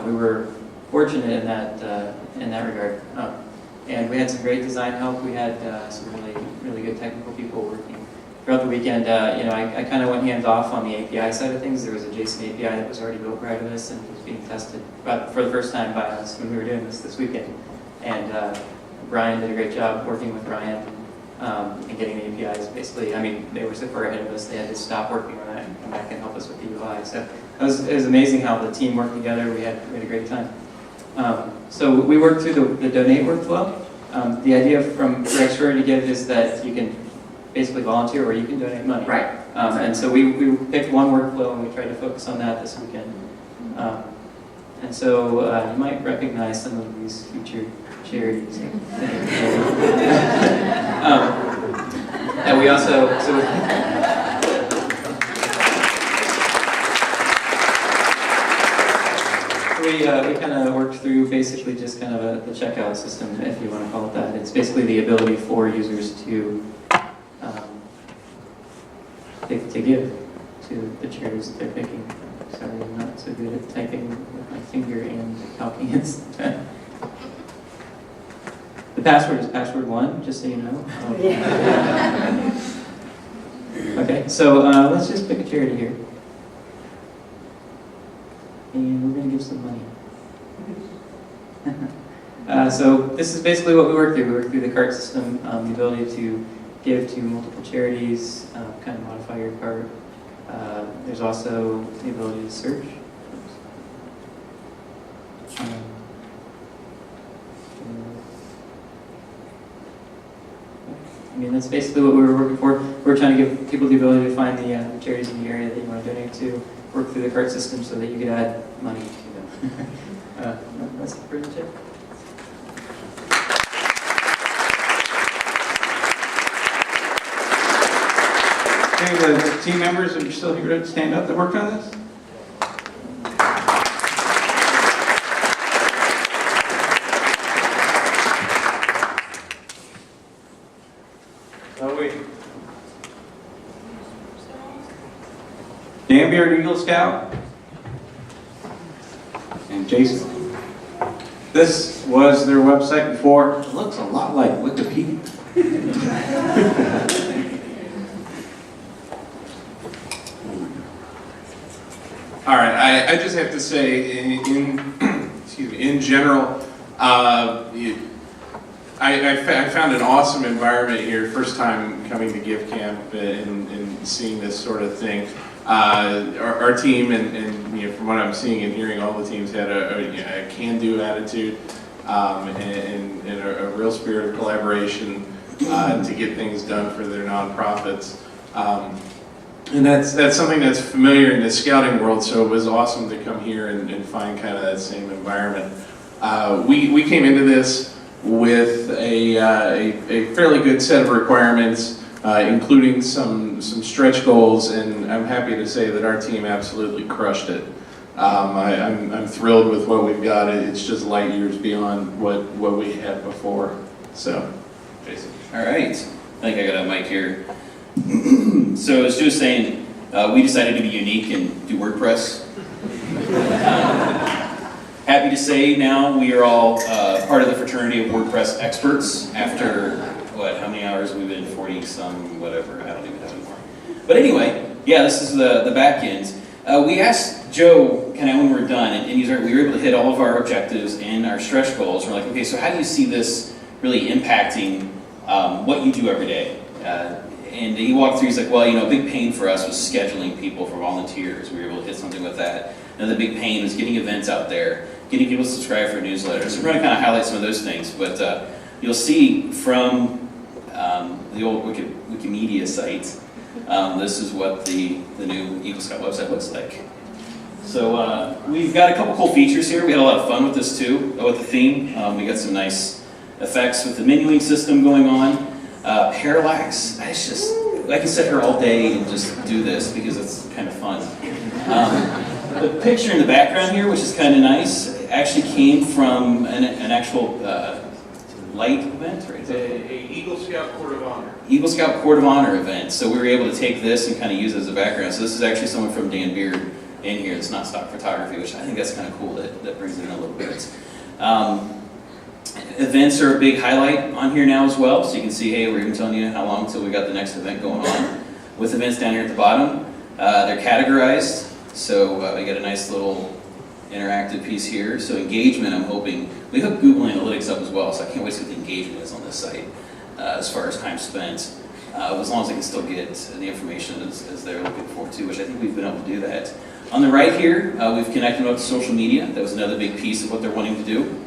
we were fortunate in that regard. And we had some great design help. We had some really good technical people working throughout the weekend. You know, I kind of went hands off on the API side of things. There was a JSON API that was already built prior to this and was being tested for the first time by us when we were doing this weekend. And Brian did a great job working with Ryan and getting the APIs. Basically, I mean, they were so far ahead of us, they had to stop working on that and come back and help us with the UI. So it was amazing how the team worked together. We had a great time. So we worked through the donate workflow. The idea for Extraordinary Give is that you can basically volunteer or you can donate money. Right. And so we picked one workflow and we tried to focus on that this weekend. And so you might recognize some of these featured charities. And we also, we kind of worked through basically just kind of the checkout system, if you want to call it that. It's basically the ability for users to give to the charities that they're picking. Sorry, I'm not so good at typing with my finger and talking at the same time. The password is password1, just so you know. Okay, so let's just pick a charity here. And we're going to give some money. So this is basically what we worked through. We worked through the cart system, the ability to give to multiple charities, kind of modify your cart. There's also the ability to search. I mean, that's basically what we were working for. We're trying to give people the ability to find the charities in the area that you want to donate to, work through the cart system so that you could add money to them. That's pretty much it. Okay, the team members that are still here to stand up that worked on this? Oh, wait. Danbeard Eagle Scout and Jason. This was their website before. It looks a lot like Wikipedia. All right, I just have to say, in general, I found an awesome environment here. First time coming to GiveCamp and seeing this sort of thing. Our team and you know, from what I'm seeing and hearing, all the teams had a can-do attitude and a real spirit of collaboration to get things done for their nonprofits. And that's something that's familiar in the scouting world, so it was awesome to come here and find kind of that same environment. We came into this with a fairly good set of requirements. including some stretch goals, and I'm happy to say that our team absolutely crushed it. I'm thrilled with what we've got. It's just light years beyond what we had before. So, Jason. All right. I think I got a mic here. So as Joe was saying, we decided to be unique and do WordPress. Happy to say now we are all part of the fraternity of WordPress experts after, how many hours we've been, 40 some, whatever, I don't even know anymore. But anyway, yeah, this is the back end. We asked Joe kind of when we were done, and we were able to hit all of our objectives and our stretch goals. We're like, okay, so how do you see this really impacting what you do every day? And he walked through, he's like, well, a big pain for us was scheduling people for volunteers. We were able to hit something with that. Another big pain was getting events out there, getting people to subscribe for newsletters. So we're going to kind of highlight some of those things. But you'll see from the old Wikimedia site, this is what the new Eagle Scout website looks like. So we've got a couple cool features here. We had a lot of fun with this too, with the theme. We got some nice effects with the menuing system going on. Parallax, I can sit here all day and just do this because it's kind of fun. The picture in the background here, which is kind of nice, actually came from an actual light event, right? A Eagle Scout Court of Honor. Eagle Scout Court of Honor event. So we were able to take this and kind of use it as a background. So this is actually someone from Dan Beard in here. It's not stock photography, which I think that's kind of cool. That brings it in a little bit. Events are a big highlight on here now as well. So you can see, hey, we're even telling you how long until we got the next event going on. With events down here at the bottom, they're categorized. So we got a nice little interactive piece here. So engagement, I'm hoping, we hook Google Analytics up as well, so I can't wait to see what the engagement is on this site as far as time spent. As long as I can still get the information as they're looking for too, which I think we've been able to do that. On the right here, we've connected up to social media. That was another big piece of what they're wanting to do.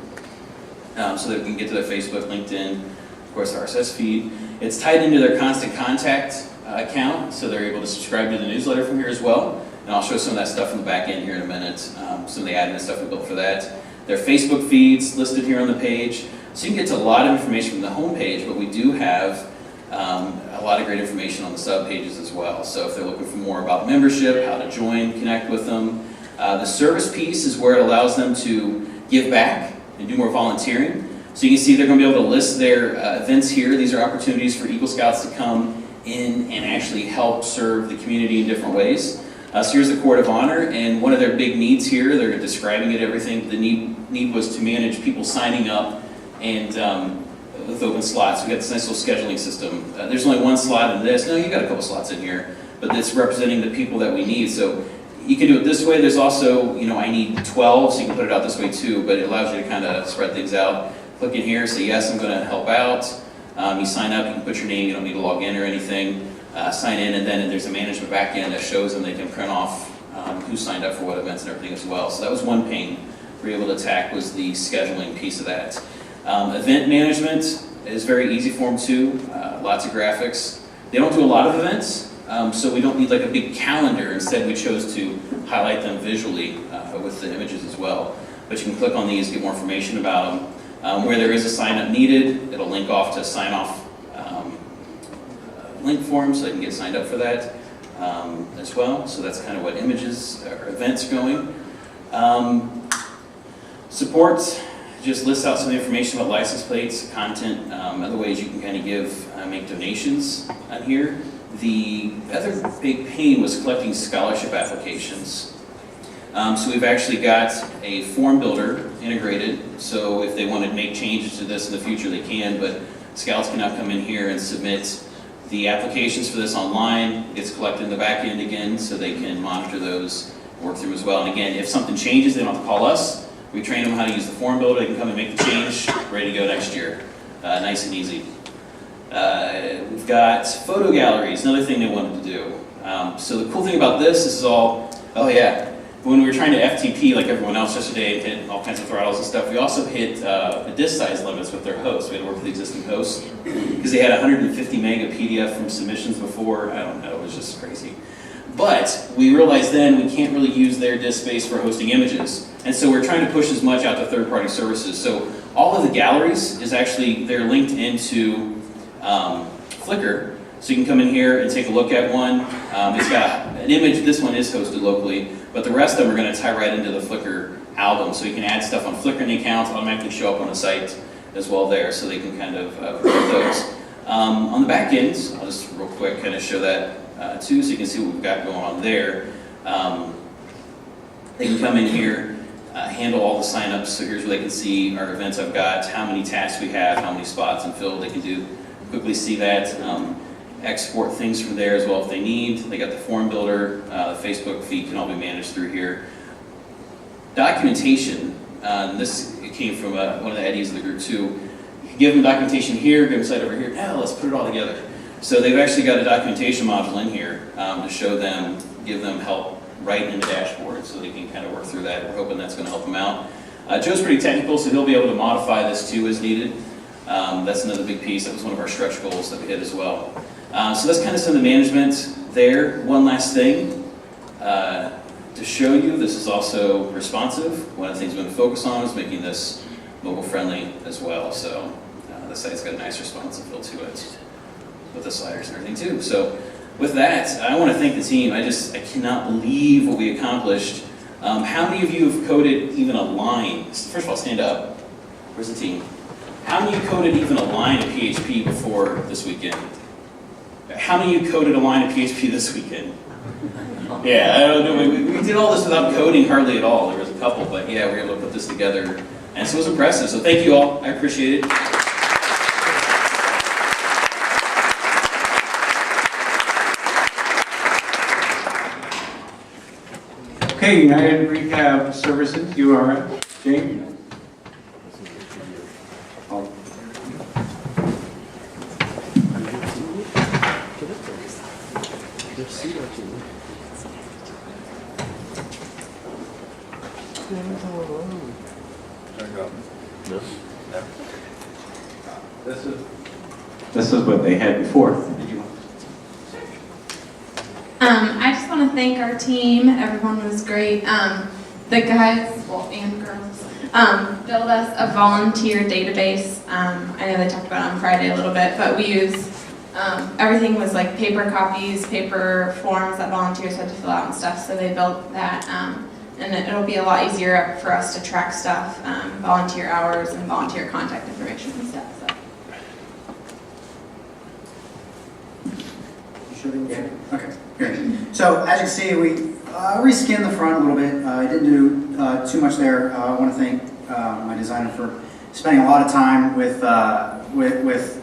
So that we can get to their Facebook, LinkedIn, of course, RSS feed. It's tied into their Constant Contact account, so they're able to subscribe to the newsletter from here as well. And I'll show some of that stuff in the back end here in a minute, some of the admin stuff we built for that. Their Facebook feeds listed here on the page. So you can get to a lot of information from the home page, but we do have a lot of great information on the sub pages as well. So if they're looking for more about membership, how to join, connect with them. The service piece is where it allows them to give back and do more volunteering. So you can see they're going to be able to list their events here. These are opportunities for Eagle Scouts to come in and actually help serve the community in different ways. So here's the Court of Honor, and one of their big needs here, they're describing it, everything. The need was to manage people signing up and with open slots. We got this nice little scheduling system. There's only one slot in this. No, you got a couple slots in here, but it's representing the people that we need. So you can do it this way. There's also, I need 12, so you can put it out this way too, but it allows you to kind of spread things out. Click in here, say yes, I'm going to help out. You sign up, you can put your name, you don't need to log in or anything. Sign in, and then there's a management backend that shows them they can print off who signed up for what events and everything as well. So that was one pain we were able to attack, was the scheduling piece of that. Event management is very easy for them too. Lots of graphics. They don't do a lot of events, so we don't need like a big calendar. Instead, we chose to highlight them visually with the images as well. But you can click on these, get more information about them. Where there is a sign up needed, it'll link off to sign off link form, so they can get signed up for that as well. So that's kind of what images or events going. Support just lists out some information about license plates, content, other ways you can kind of give, make donations on here. The other big pain was collecting scholarship applications. So we've actually got a form builder integrated, so if they want to make changes to this in the future, they can, but Scouts can now come in here and submit the applications for this online. It's collected in the back end again, so they can monitor those, work through as well. And again, if something changes, they don't have to call us. We train them how to use the form builder. They can come and make the change, ready to go next year. Nice and easy. We've got photo galleries, another thing they wanted to do. So the cool thing about this is all, oh yeah, when we were trying to FTP like everyone else yesterday, hit all kinds of throttles and stuff, we also hit the disk size limits with their hosts. We had to work with the existing hosts because they had 150 mega PDF from submissions before. I don't know, it was just crazy. But we realized then we can't really use their disk space for hosting images. And so we're trying to push as much out to third-party services. So all of the galleries is actually, they're linked into Flickr. So you can come in here and take a look at one. It's got an image, this one is hosted locally, but the rest of them are going to tie right into the Flickr album. So you can add stuff on Flickr in the accounts, automatically show up on the site as well there, so they can kind of promote those. On the back end, I'll just real quick kind of show that too, so you can see what we've got going on there. They can come in here, handle all the signups. So here's where they can see our events I've got, how many tasks we have, how many spots and filled. They can quickly see that. Export things from there as well if they need. They got the form builder, the Facebook feed can all be managed through here. Documentation, it came from one of the Eddies of the group too. You can give them documentation here, give them a site over here, now let's put it all together. So they've actually got a documentation module in here to show them, give them help right in the dashboard so they can kind of work through that. We're hoping that's going to help them out. Joe's pretty technical, so he'll be able to modify this too as needed. That's another big piece. That was one of our stretch goals that we hit as well. So that's kind of some of the management there. One last thing to show you, this is also responsive. One of the things we're going to focus on is making this mobile friendly as well. So the site's got a nice responsive feel to it with the sliders and everything too. So with that, I want to thank the team. I cannot believe what we accomplished. How many of you have coded even a line? First of all, stand up. Where's the team? How many of you coded even a line of PHP before this weekend? How many of you coded a line of PHP this weekend? Yeah, I don't know. We did all this without coding hardly at all. There was a couple, but yeah, we were able to put this together. And so it was impressive. So thank you all. I appreciate it. Okay, United Rehab Services, URL. James? This is what they had before. I just want to thank our team. Everyone was great. The guys, well, and girls, built us a volunteer database. I know they talked about it on Friday a little bit, but we use everything was like paper copies, paper forms that volunteers had to fill out and stuff. So they built that, and it'll be a lot easier for us to track stuff, volunteer hours and volunteer contact information and stuff. Okay, great. So as you can see, we reskinned the front a little bit. I didn't do too much there. I want to thank my designer for spending a lot of time with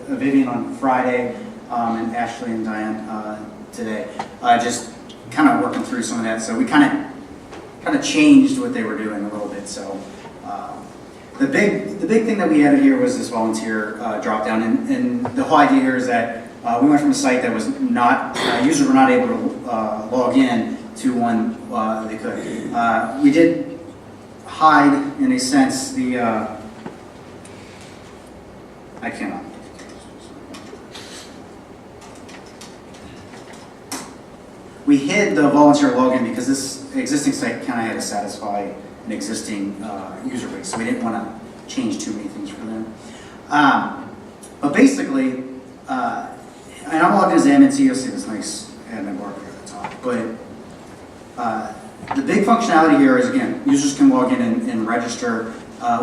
Vivian on Friday and Ashley and Diane today. Just kind of working through some of that. So we kind of changed what they were doing a little bit. So the big thing that we added here was this volunteer drop down, and the whole idea here is that we went from a site that was not, users were not able to log in to one they could. We did hide, in a sense, the, I cannot. We hid the volunteer login because this existing site kind of had to satisfy an existing user base, so we didn't want to change too many things for them. But basically, and I'm logged in as admin, so you'll see this nice admin bar here at the top. But the big functionality here is, again, users can log in and register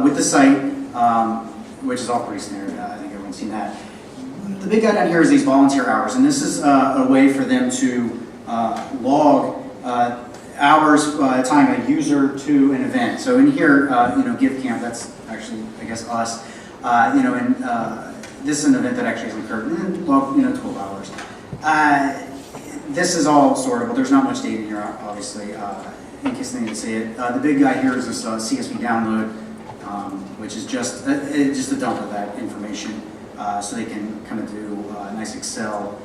with the site, which is all pretty standard. I think everyone's seen that. The big guy down here is these volunteer hours, and this is a way for them to log hours, time a user to an event. So in here, GiveCamp, that's actually, I guess, us, and this is an event that actually has occurred in 12 hours. This is all sortable. There's not much data here, obviously, in case they need to see it. The big guy here is this CSV download, which is just a dump of that information, so they can kind of do nice Excel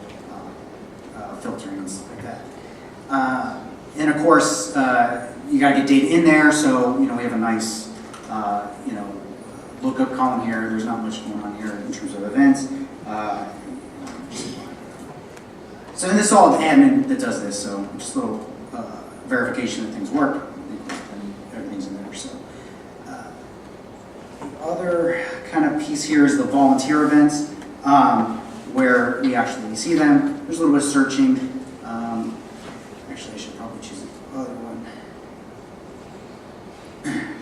filtering and stuff like that. And of course, you got to get data in there, so we have a nice lookup column here. There's not much going on here in terms of events. So this is all the admin that does this, so just a little verification that things work, and everything's in there. So the other kind of piece here is the volunteer events. where we actually see them. There's a little bit of searching. Actually, I should probably choose the other one.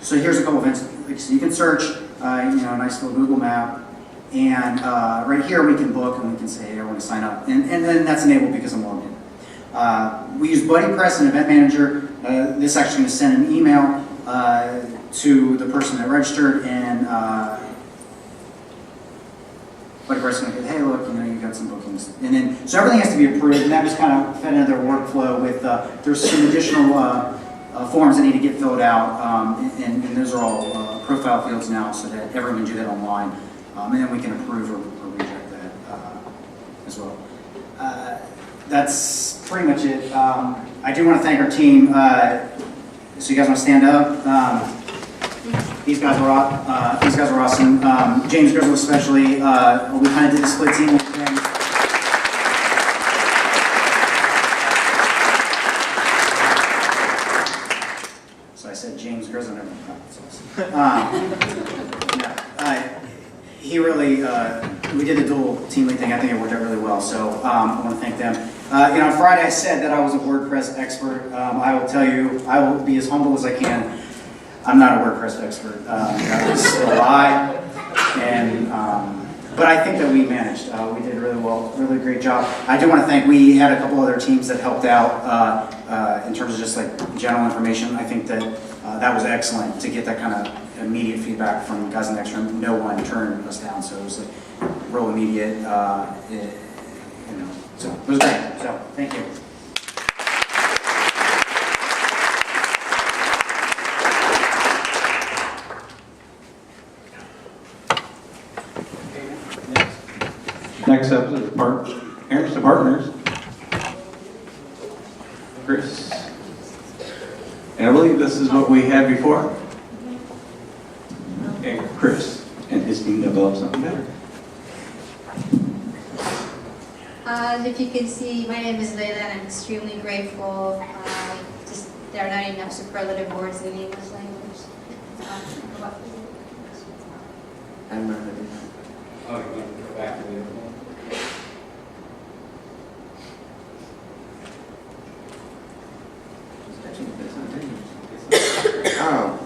So here's a couple of events. So you can search, a nice little Google map. And right here we can book and we can say, hey, I want to sign up. And then that's enabled because I'm logged in. We use BuddyPress and Event Manager. This is actually going to send an email to the person that registered, and BuddyPress is going to go, hey, look, you got some bookings. And then, so everything has to be approved, and that was kind of fed into their workflow with, there's some additional forms that need to get filled out, and those are all profile fields now so that everyone can do that online. And then we can approve or reject that as well. That's pretty much it. I do want to thank our team. So you guys want to stand up? These guys were awesome. James Grizzle especially. We kind of did a split team with him. So I said James Grizzle. Never mind. He really, we did the dual team lead thing. I think it worked out really well. So I want to thank them. On Friday I said that I was a WordPress expert. I will tell you, I will be as humble as I can. I'm not a WordPress expert. That was a lie. But I think that we managed. We did really well, really great job. I do want to thank, we had a couple other teams that helped out in terms of just like general information. I think that that was excellent to get that kind of immediate feedback from guys in the next room. No one turned us down, so it was like real immediate. So it was great. So thank you. Next up is parents to partners. Chris. And I believe this is what we had before. And Chris and his team developed something better. As if you can see, my name is Layla and I'm extremely grateful. There are not enough superlative words in the English language. I'm not ready. Oh, you want to go back to the other one? Oh.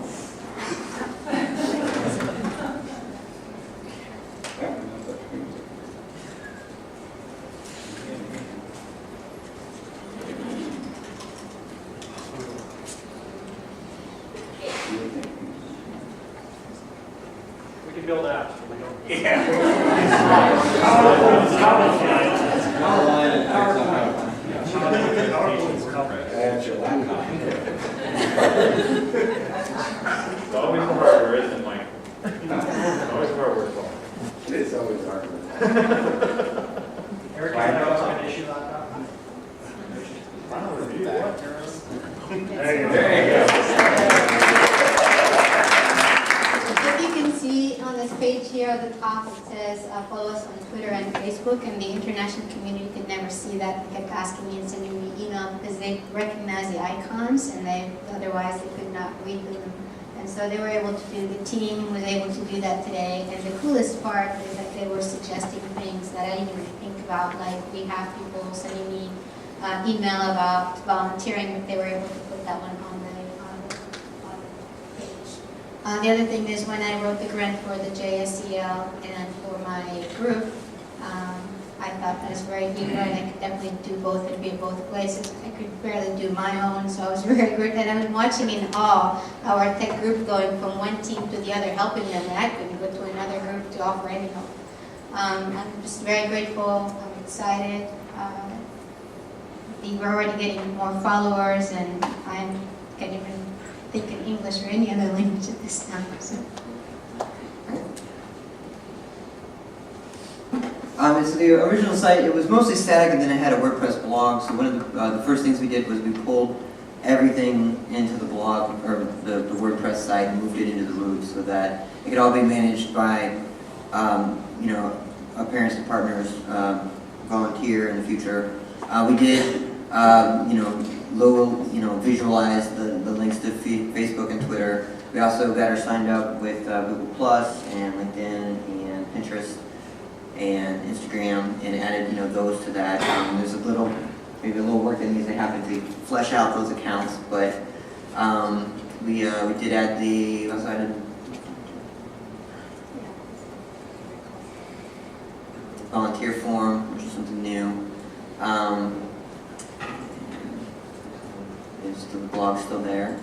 We can build apps. It's always harder, isn't it, Mike? It's always hard. It's always hard. Eric, I know it's an issue laptop. If you can see on this page here at the top, it says follow us on Twitter and Facebook, and the international community could never see that. They kept asking me and sending me email because they recognize the icons and otherwise they could not read them. And so they were able to do, the team was able to do that today. And the coolest part is that they were suggesting things that I didn't even think about, like we have people sending me email about volunteering, but they were able to put that one on the page. The other thing is when I wrote the grant for the JSEL and for my group, I thought that was very neat, and I could definitely do both and be in both places. I could barely do my own, so I was very good. And I've been watching in awe our tech group going from one team to the other, helping them, and I couldn't go to another group to offer any help. I'm just very grateful. I'm excited. We're already getting more followers, and I can't even think in English or any other language at this time. So. So the original site, it was mostly static, and then it had a WordPress blog. So one of the first things we did was we pulled everything into the blog, or the WordPress site, and moved it into the root so that it could all be managed by, our parents and partners, volunteer in the future. We did, visualize the links to Facebook and Twitter. We also got her signed up with Google Plus and LinkedIn and Pinterest. and Instagram, and added, those to that. There's maybe a little work that needs to happen to flesh out those accounts, but we did add the volunteer form, which is something new. Is the blog still there?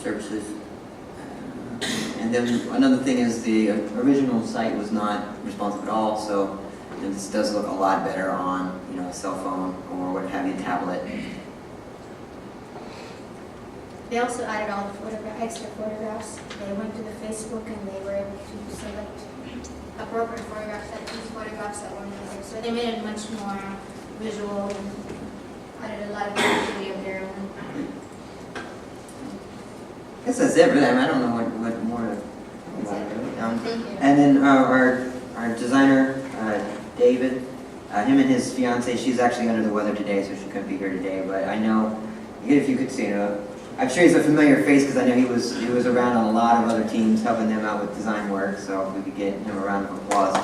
Services. And then another thing is the original site was not responsive at all, so this does look a lot better on a cell phone or what have you, tablet. They also added all the extra photographs. They went to the Facebook and they were able to select appropriate photographs that these photographs that weren't there. So they made it much more visual and added a lot of creativity of their own. I guess that's it, really. I don't know what more to and then our designer, David, him and his fiance, she's actually under the weather today, so she couldn't be here today. But I know, if you could see, I'm sure he's a familiar face because I know he was around on a lot of other teams helping them out with design work. So if we could get him a round of applause.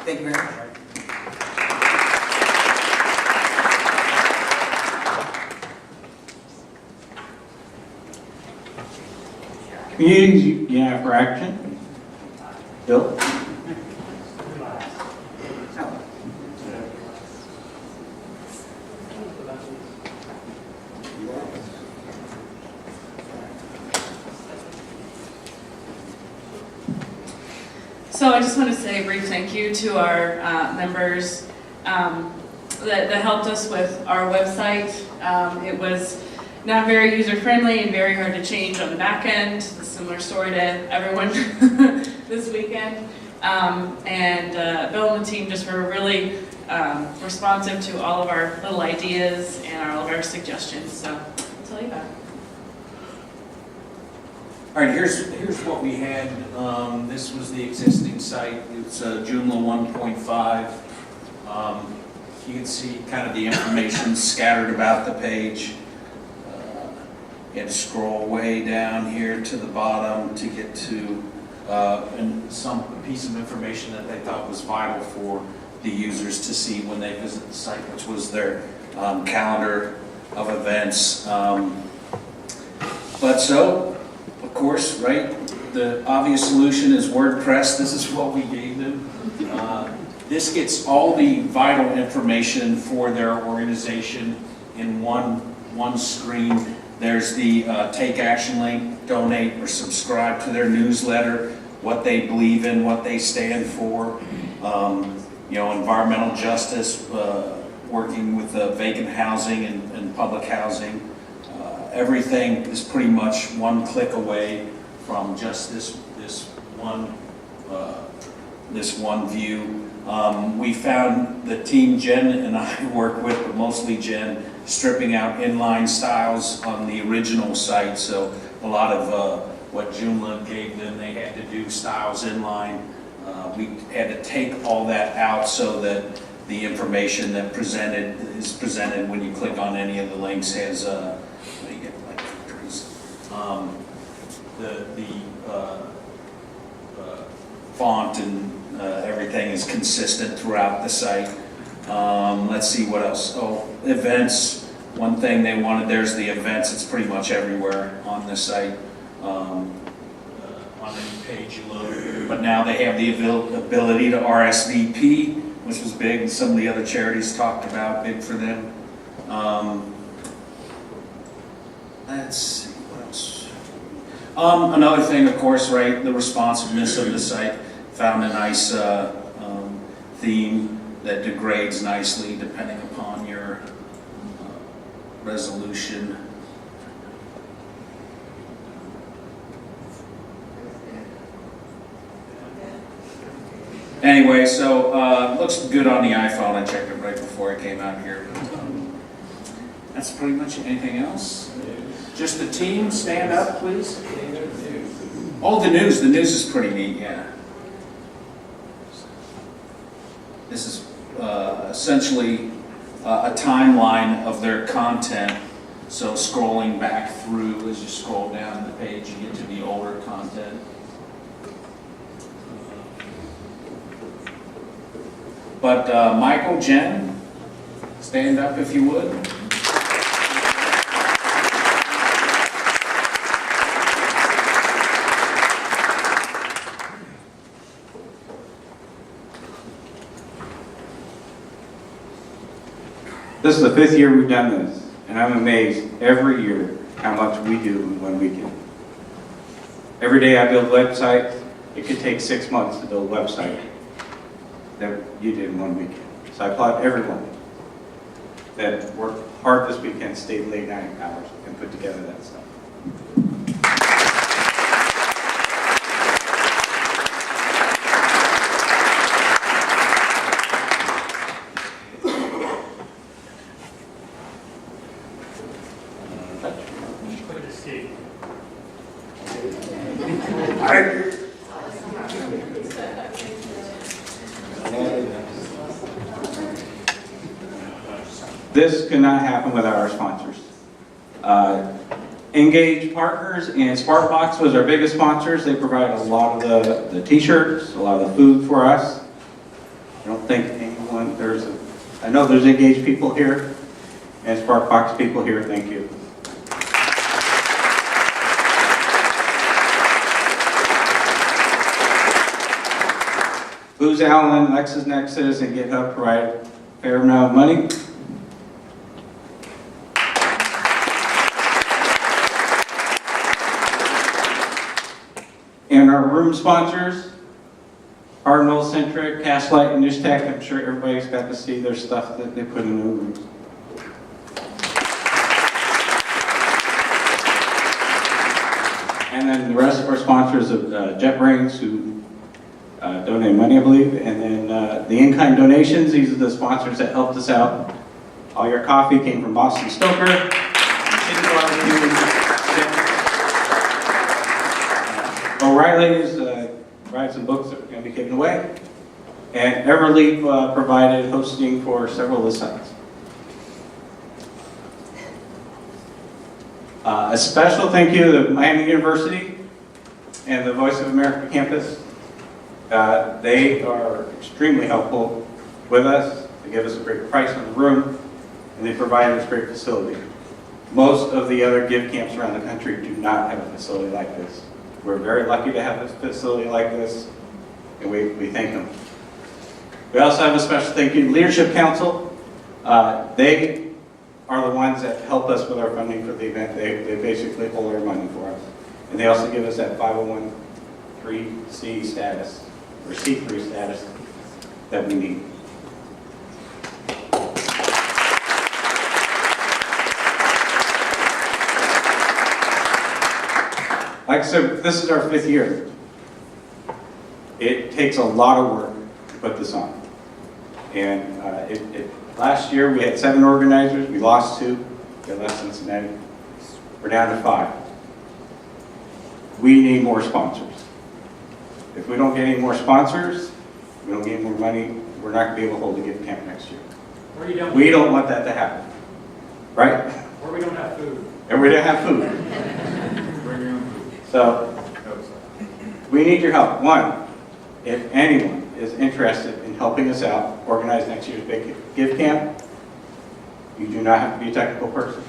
Thank you very much. Communities Unite for Action. Bill? So I just want to say a brief thank you to our members that helped us with our website. It was not very user-friendly and very hard to change on the back end. A similar story to everyone this weekend. Bill and the team just were really responsive to all of our little ideas and all of our suggestions. So I'll tell you about it. All right, here's what we had. This was the existing site. It's Joomla 1.5. You can see kind of the information scattered about the page. You had to scroll way down here to the bottom to get to some piece of information that they thought was vital for the users to see when they visit the site, which was their calendar of events. Of course, right, the obvious solution is WordPress. This is what we gave them. This gets all the vital information for their organization in one screen. There's the take action link, donate or subscribe to their newsletter, what they believe in, what they stand for, environmental justice, working with vacant housing and public housing. Everything is pretty much one click away from just this one view. We found the team Jen and I work with, but mostly Jen, stripping out inline styles on the original site. So a lot of what Joomla gave them, they had to do styles inline. We had to take all that out so that the information that is presented when you click on any of the links has font and everything is consistent throughout the site. Let's see what else. Oh, events. One thing they wanted, there's the events. It's pretty much everywhere on the site. On any page you load. But now they have the ability to RSVP, which was big. Some of the other charities talked about, big for them. Let's see, what else? Another thing, of course, right, the responsiveness of the site. Found a nice theme that degrades nicely depending upon your resolution. Anyway, so looks good on the iPhone. I checked it right before I came out here. That's pretty much it. Anything else? Just the team, stand up, please. Oh, the news. The news is pretty neat, yeah. This is essentially a timeline of their content So scrolling back through, as you scroll down the page, you get to the older content. But Michael, Jen, stand up if you would. This is the 5th year we've done this, and I'm amazed every year how much we do in one weekend. Every day I build websites. It could take 6 months to build a website that you did in one weekend. So I applaud everyone that worked hard this weekend, stayed late night hours, and put together that stuff. This could not happen without our sponsors. Engage Partners and Sparkbox was our biggest sponsors. They provide a lot of the t-shirts, a lot of the food for us. I don't think anyone, I know there's Engage people here and Sparkbox people here, thank you. Booz Allen, LexisNexis, and GitHub provide a fair amount of money. And our room sponsors, Cardinal, Centric, Castlight, and Newstech. I'm sure everybody's got to see their stuff that they put in the rooms. And then the rest of our sponsors of JetBrains, who donate money, I believe. And then the in-kind donations, these are the sponsors that helped us out. All your coffee came from Boston Stoker. O'Reilly's provided some books that we're going to be giving away. And Everleap provided hosting for several of the sites. A special thank you to Miami University and the Voice of America campus. They are extremely helpful with us. They give us a great price on the room, and they provide us great facility. Most of the other GiveCamps around the country do not have a facility like this. We're very lucky to have a facility like this, and we thank them. We also have a special thank you to Leadership Council. They are the ones that help us with our funding for the event. They basically hold our money for us. And they also give us that 501(c)(3) status, or C3 status that we need. Like I said, this is our 5th year. It takes a lot of work to put this on. And last year we had 7 organizers. We lost 2. They left Cincinnati. We're down to 5. We need more sponsors. If we don't get any more sponsors, we don't get any more money, we're not going to be able to hold a GiveCamp next year. We don't want that to happen. Right? Or we don't have food. And we don't have food. So, we need your help. One, if anyone is interested in helping us out, organize next year's big GiveCamp, you do not have to be a technical person.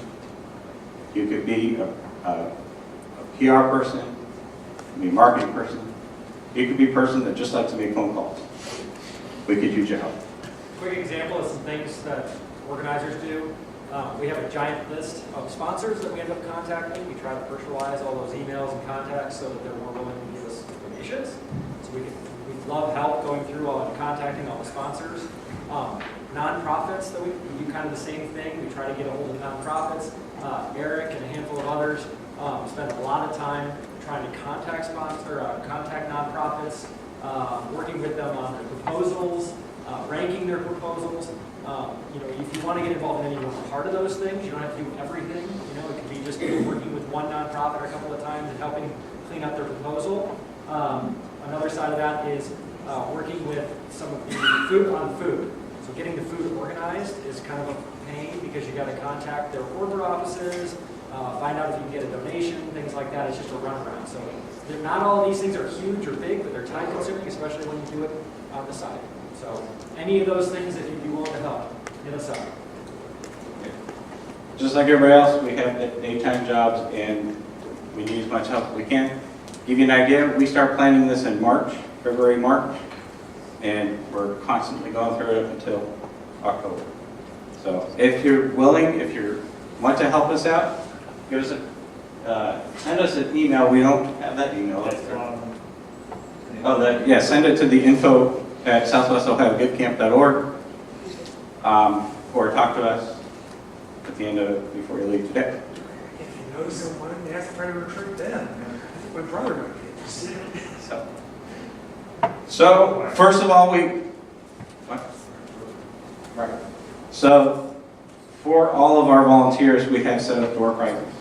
You could be a PR person, you could be a marketing person, you could be a person that just likes to make phone calls. We could use your help. Quick example of some things that organizers do. We have a giant list of sponsors that we end up contacting. We try to personalize all those emails and contacts so that they're more willing to give us donations. So we love help going through and contacting all the sponsors. Nonprofits, that we do kind of the same thing. We try to get a hold of nonprofits. Eric and a handful of others spend a lot of time trying to contact nonprofits, working with them on their proposals, ranking their proposals. If you want to get involved in any one part of those things, you don't have to do everything. It could be just working with one nonprofit a couple of times and helping clean up their proposal. Another side of that is working with some of the food. So So getting the food organized is kind of a pain because you got to contact their corporate offices, find out if you can get a donation, things like that. It's just a runaround. So not all of these things are huge or big, but they're time consuming, especially when you do it on the side. So any of those things, if you'd be willing to help, hit us up. Just like everybody else, we have daytime jobs and we need as much help as we can. Give you an idea, we start planning this in March, February, March, and we're constantly going through it until October. So if you're willing, if you want to help us out, give us send us an email. We don't have that email. Send it to the info@southwestohiogivecamp.org, or talk to us at the end of it before you leave today. If you notice someone, you have to try to recruit them. My brother might be interested. So first of all, So for all of our volunteers, we have set up door prizes.